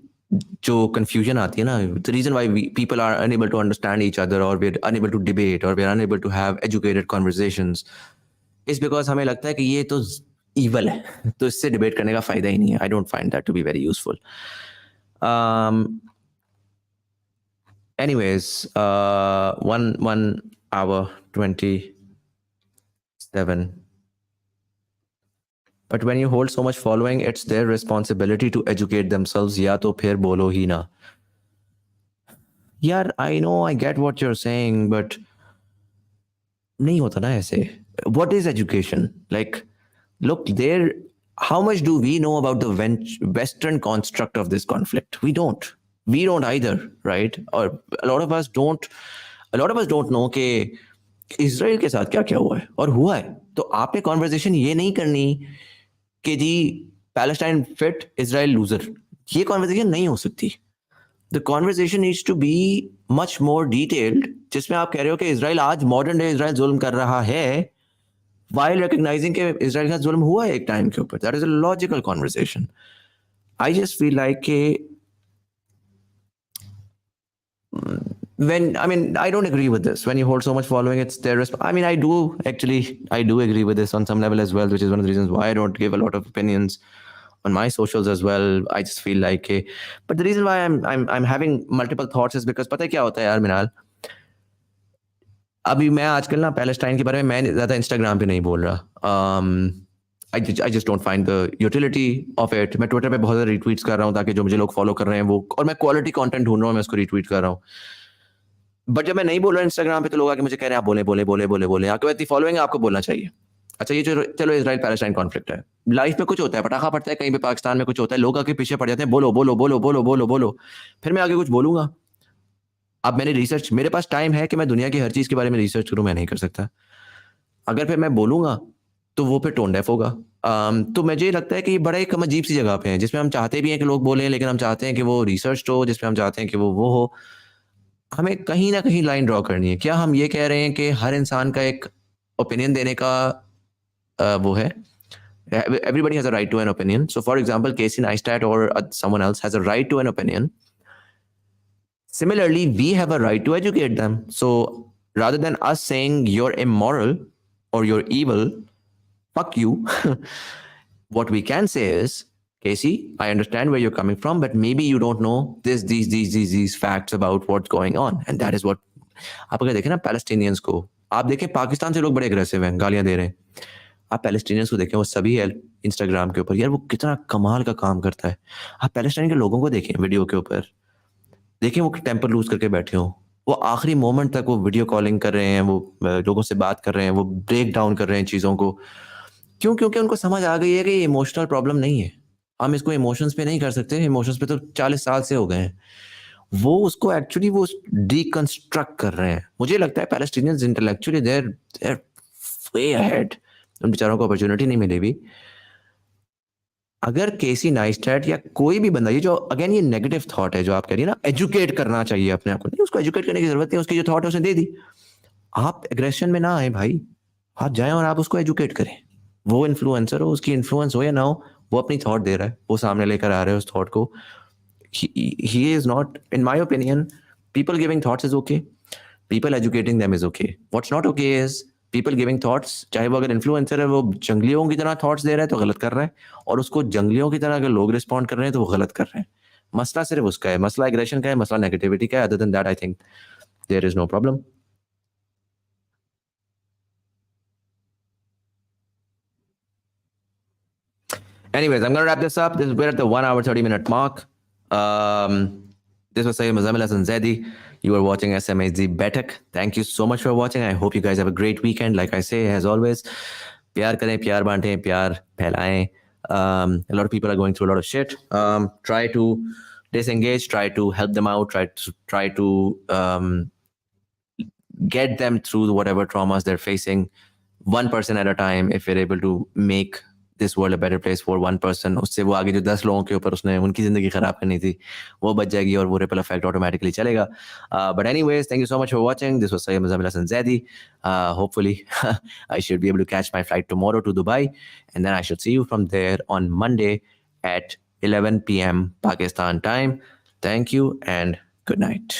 जो confusion आती है ना, the reason why people are unable to understand each other, or we're unable to debate, or we're unable to have educated conversations, is because हमें लगता है कि ये तो evil है, तो इससे डिबेट करने का फायदा ही नहीं है. I don't find that to be very useful. Anyways, 1 hour 27. But when you hold so much following, it's their responsibility to educate themselves. या तो फिर बोलो ही ना. यार, I know, I get what you're saying, but नहीं होता ना ऐसे. What is education? Like, look, how much do we know about the Western construct of this conflict? We don't either, right? Or a lot of us don't know कि इजराइल के साथ क्या क्या हुआ है और हुआ है. तो आपने कॉन्वर्सेशन ये नहीं करनी कि ji Palestine fit, Israel loser. ये कॉन्वर्सेशन नहीं हो सकती. The conversation needs to be much more detailed, जिसमें आप कह रहे हो कि इजराइल आज मॉडर्न डे इजराइल जुल्म कर रहा है, while recognizing कि इजराइल का जुल्म हुआ है एक टाइम के ऊपर. That is a logical conversation. I just feel like I don't agree with this. When you hold so much following, it's their I do agree with this on some level as well, which is one of the reasons why I don't give a lot of opinions on my socials as well. I just feel like but the reason why I'm having multiple thoughts is because पता है क्या होता है यार मिनाल, अभी मैं आजकल ना पैलेस्टाइन के बारे में मैं ज़्यादा इंस्टाग्राम पे नहीं बोल रहा. I just don't find the utility of it. मैं ट्विटर पे बहुत ज़्यादा रीट्वीट्स कर रहा हूँ ताकि जो मुझे लोग फॉलो कर रहे हैं वो, और मैं क्वालिटी कंटेंट ढूंढ रहा हूँ, मैं उसको रीट्वीट कर रहा हूँ. बट जब मैं नहीं बोल रहा इंस्टाग्राम पे, तो लोग आके मुझे कह रहे हैं आप बोले आपके इतनी फॉलोइंग है, आपको बोलना चाहिए. अच्छा, ये चलो इजराइल पैलेस्टाइन कॉन्फ्लिक्ट है, लाइफ में कुछ होता है, पटाखा पड़ता है, कहीं पे पाकिस्तान में कुछ होता है, लोग आके पीछे पड़ जाते हैं, बोलो, फिर मैं आगे कुछ बोलूंगा. अब मैंने रिसर्च, मेरे पास टाइम है कि मैं दुनिया की हर चीज के बारे में रिसर्च करूं, मैं नहीं कर सकता. अगर फिर मैं बोलूंगा तो वो फिर टोन डेफ होगा. तो मुझे लगता है कि ये बड़ा एक हम अजीब सी जगह पे हैं, जिसमें हम चाहते भी हैं कि लोग बोलें, लेकिन हम चाहते हैं कि वो रिसर्च हो, जिसमें हम चाहते हैं कि वो हो. हमें कहीं ना कहीं लाइन ड्रॉ करनी है. क्या हम ये कह रहे हैं कि हर इंसान का एक ओपिनियन देने का वो है, everybody has a right to an opinion. So for example, Casey Neistat or someone else has a right to an opinion. Similarly, we have a right to educate them. So rather than us saying you're immoral or you're evil, fuck you. What we can say is, Casey, I understand where you're coming from, but maybe you don't know these facts about what's going on. And that is what, आप अगर देखें ना पैलेस्टीनियंस को, आप देखें पाकिस्तान से लोग बड़े अग्रेसिव हैं, गालियां दे रहे हैं, आप पैलेस्टीनियंस को देखें, वो सभी है इंस्टाग्राम के ऊपर, यार वो कितना कमाल का काम करता है। आप पैलेस्टाइन के लोगों को देखें वीडियो के ऊपर, देखें वो टेम्पर लूज करके बैठे हो, वो आखिरी मोमेंट तक वो वीडियो कॉलिंग कर रहे हैं, वो लोगों से बात कर रहे हैं, वो ब्रेक डाउन कर रहे हैं चीज़ों को। क्यों? क्योंकि उनको समझ आ गई है कि ये इमोशनल प्रॉब्लम नहीं है, हम इसको इमोशंस पे नहीं कर सकते, इमोशंस पे तो 40 साल से हो गए हैं। वो उसको एक्चुअली वो डीकंस्ट्रक्ट कर रहे हैं। मुझे लगता है Palestinians intellectually their way ahead, उन बेचारों को अपॉर्चुनिटी नहीं मिली भी। अगर केसी नाइस्टैट या कोई भी बंदा, ये जो अगेन ये नेगेटिव थॉट है जो आप कह रही है ना, एजुकेट करना चाहिए अपने आप को, नहीं, उसको एजुकेट करने की जरूरत नहीं, उसकी जो थॉट है उसने दे दी। आप एग्रेशन में ना आए भाई, आप जाएं और आप उसको एजुकेट करें। वो इन्फ्लुएंसर हो, उसकी इन्फ्लुएंस हो या ना हो, वो अपनी थॉट दे रहा है, वो सामने लेकर आ रहे हैं उस थॉट को। he is not, in my opinion, people giving thoughts is okay, people educating them is okay. What's not okay is people giving thoughts, चाहे वो अगर इन्फ्लुएंसर है वो जंगलियों की तरह थॉट्स दे रहा है तो गलत कर रहा है, और उसको जंगलियों की तरह अगर लोग रिस्पॉन्ड कर रहे हैं तो वो गलत कर रहे हैं। मसला सिर्फ उसका है, मसला एग्रेशन का है, मसला नेगेटिविटी का है। Other than that I think there is no problem. Anyways, I'm going to wrap this up. We're at the 1 hour 30 minute mark. This was Sayyid Muzammil Hassan Zaidi. You are watching SMHZ Baithak. Thank you so much for watching. I hope you guys have a great weekend. Like I say, as always, प्यार करें, प्यार बांटें, प्यार फैलाएं. A lot of people are going through a lot of shit. Try to disengage, try to help them out, try to get them through whatever traumas they're facing, one person at a time. If you're able to make this world a better place for one person, उससे वो आगे जो 10 लोगों के ऊपर उसने उनकी ज़िंदगी ख़राब करनी थी वो बच जाएगी और वो ripple effect automatically चलेगा. But anyways, thank you so much for watching. This was Sayyid Muzammil Hassan Zaidi. Hopefully I should be able to catch my flight tomorrow to Dubai, and then I should see you from there on Monday at 11 p.m. Pakistan time. Thank you and good night.